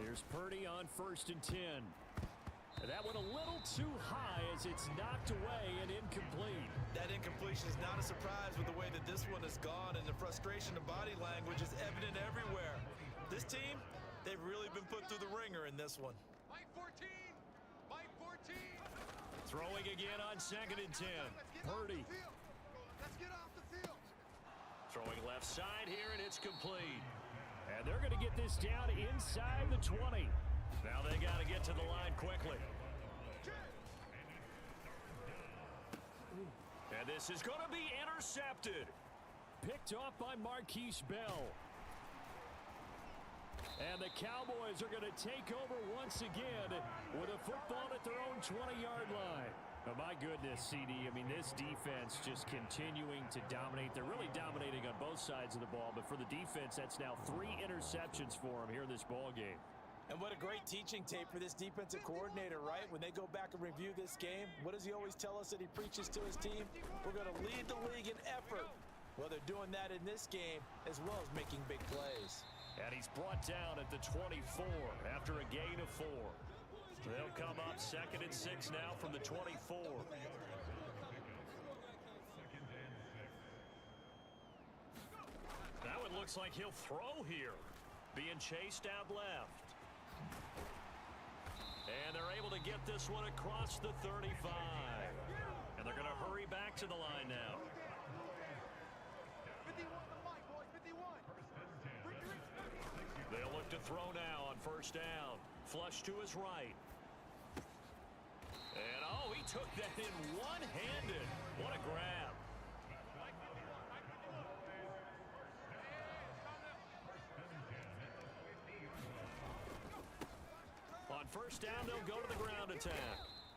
Here's Purdy on 1st and 10. And that went a little too high as it's knocked away and incomplete. That incompletion is not a surprise with the way that this one has gone, and the frustration of body language is evident everywhere. This team, they've really been put through the ringer in this one. Mike 14, Mike 14. Throwing again on 2nd and 10. Purdy. Let's get off the field. Throwing left side here, and it's complete. And they're going to get this down inside the 20. Now they got to get to the line quickly. And this is going to be intercepted. Picked off by Marquise Bell. And the Cowboys are going to take over once again with a football at their own 20-yard line. Oh, my goodness, CD. I mean, this defense just continuing to dominate. They're really dominating on both sides of the ball. But for the defense, that's now 3 interceptions for them here in this ball game. And what a great teaching tape for this defensive coordinator, right? When they go back and review this game, what does he always tell us that he preaches to his team? We're going to lead the league in effort. Well, they're doing that in this game as well as making big plays. And he's brought down at the 24 after a gain of 4. They'll come up 2nd and 6 now from the 24. That one looks like he'll throw here. Being chased out left. And they're able to get this one across the 35. And they're going to hurry back to the line now. 51 the mic, boys, 51. They'll look to throw now on 1st down. Flush to his right. And, oh, he took that in one-handed. What a grab. On 1st down, they'll go to the ground attack.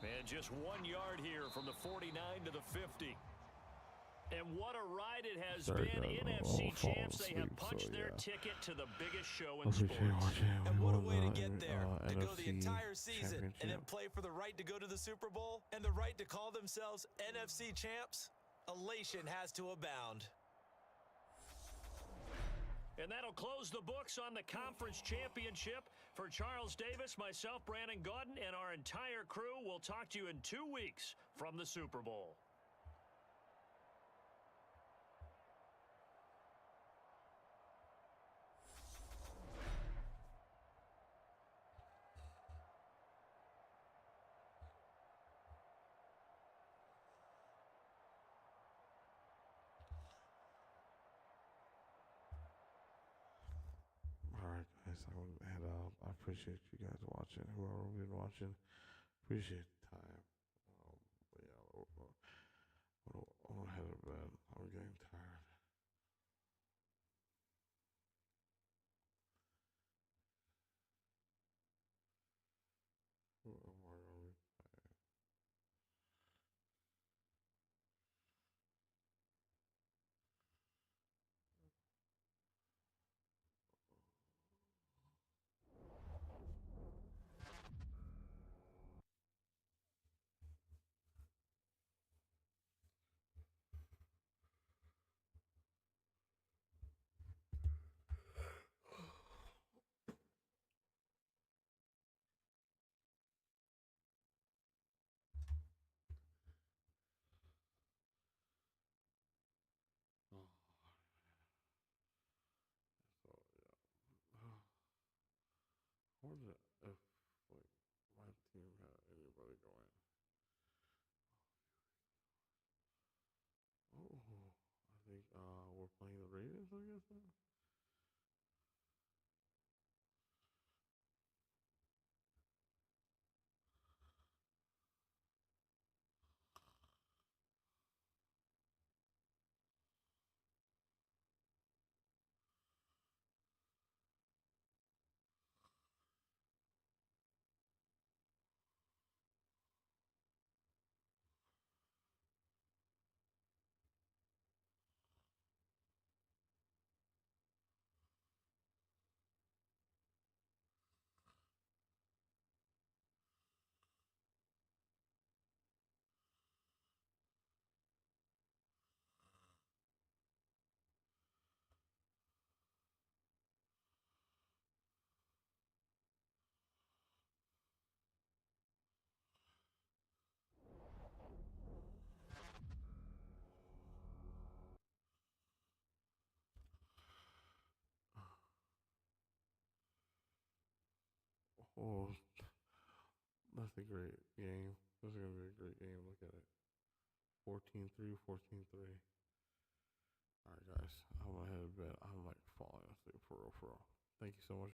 And just 1 yard here from the 49 to the 50. And what a ride it has been. NFC champs, they have punched their ticket to the biggest show in sports. And what a way to get there, to go the entire season and then play for the right to go to the Super Bowl and the right to call themselves NFC champs. Elation has to abound. And that'll close the books on the conference championship. For Charles Davis, myself, Brandon Gaudin, and our entire crew, we'll talk to you in 2 weeks from the Super Bowl. I appreciate you guys watching. Whoever been watching, appreciate the time. But yeah, I'm gonna head to bed. I'm getting tired. Who am I gonna be playing? I wonder if like my team had anybody going. Oh, I think we're playing the Raiders, I guess then. Oh, that's a great game. This is going to be a great game. Look at it. 14-3, 14-3. All right, guys. I'm going to head to bed. I'm like falling asleep for real, for real. Thank you so much.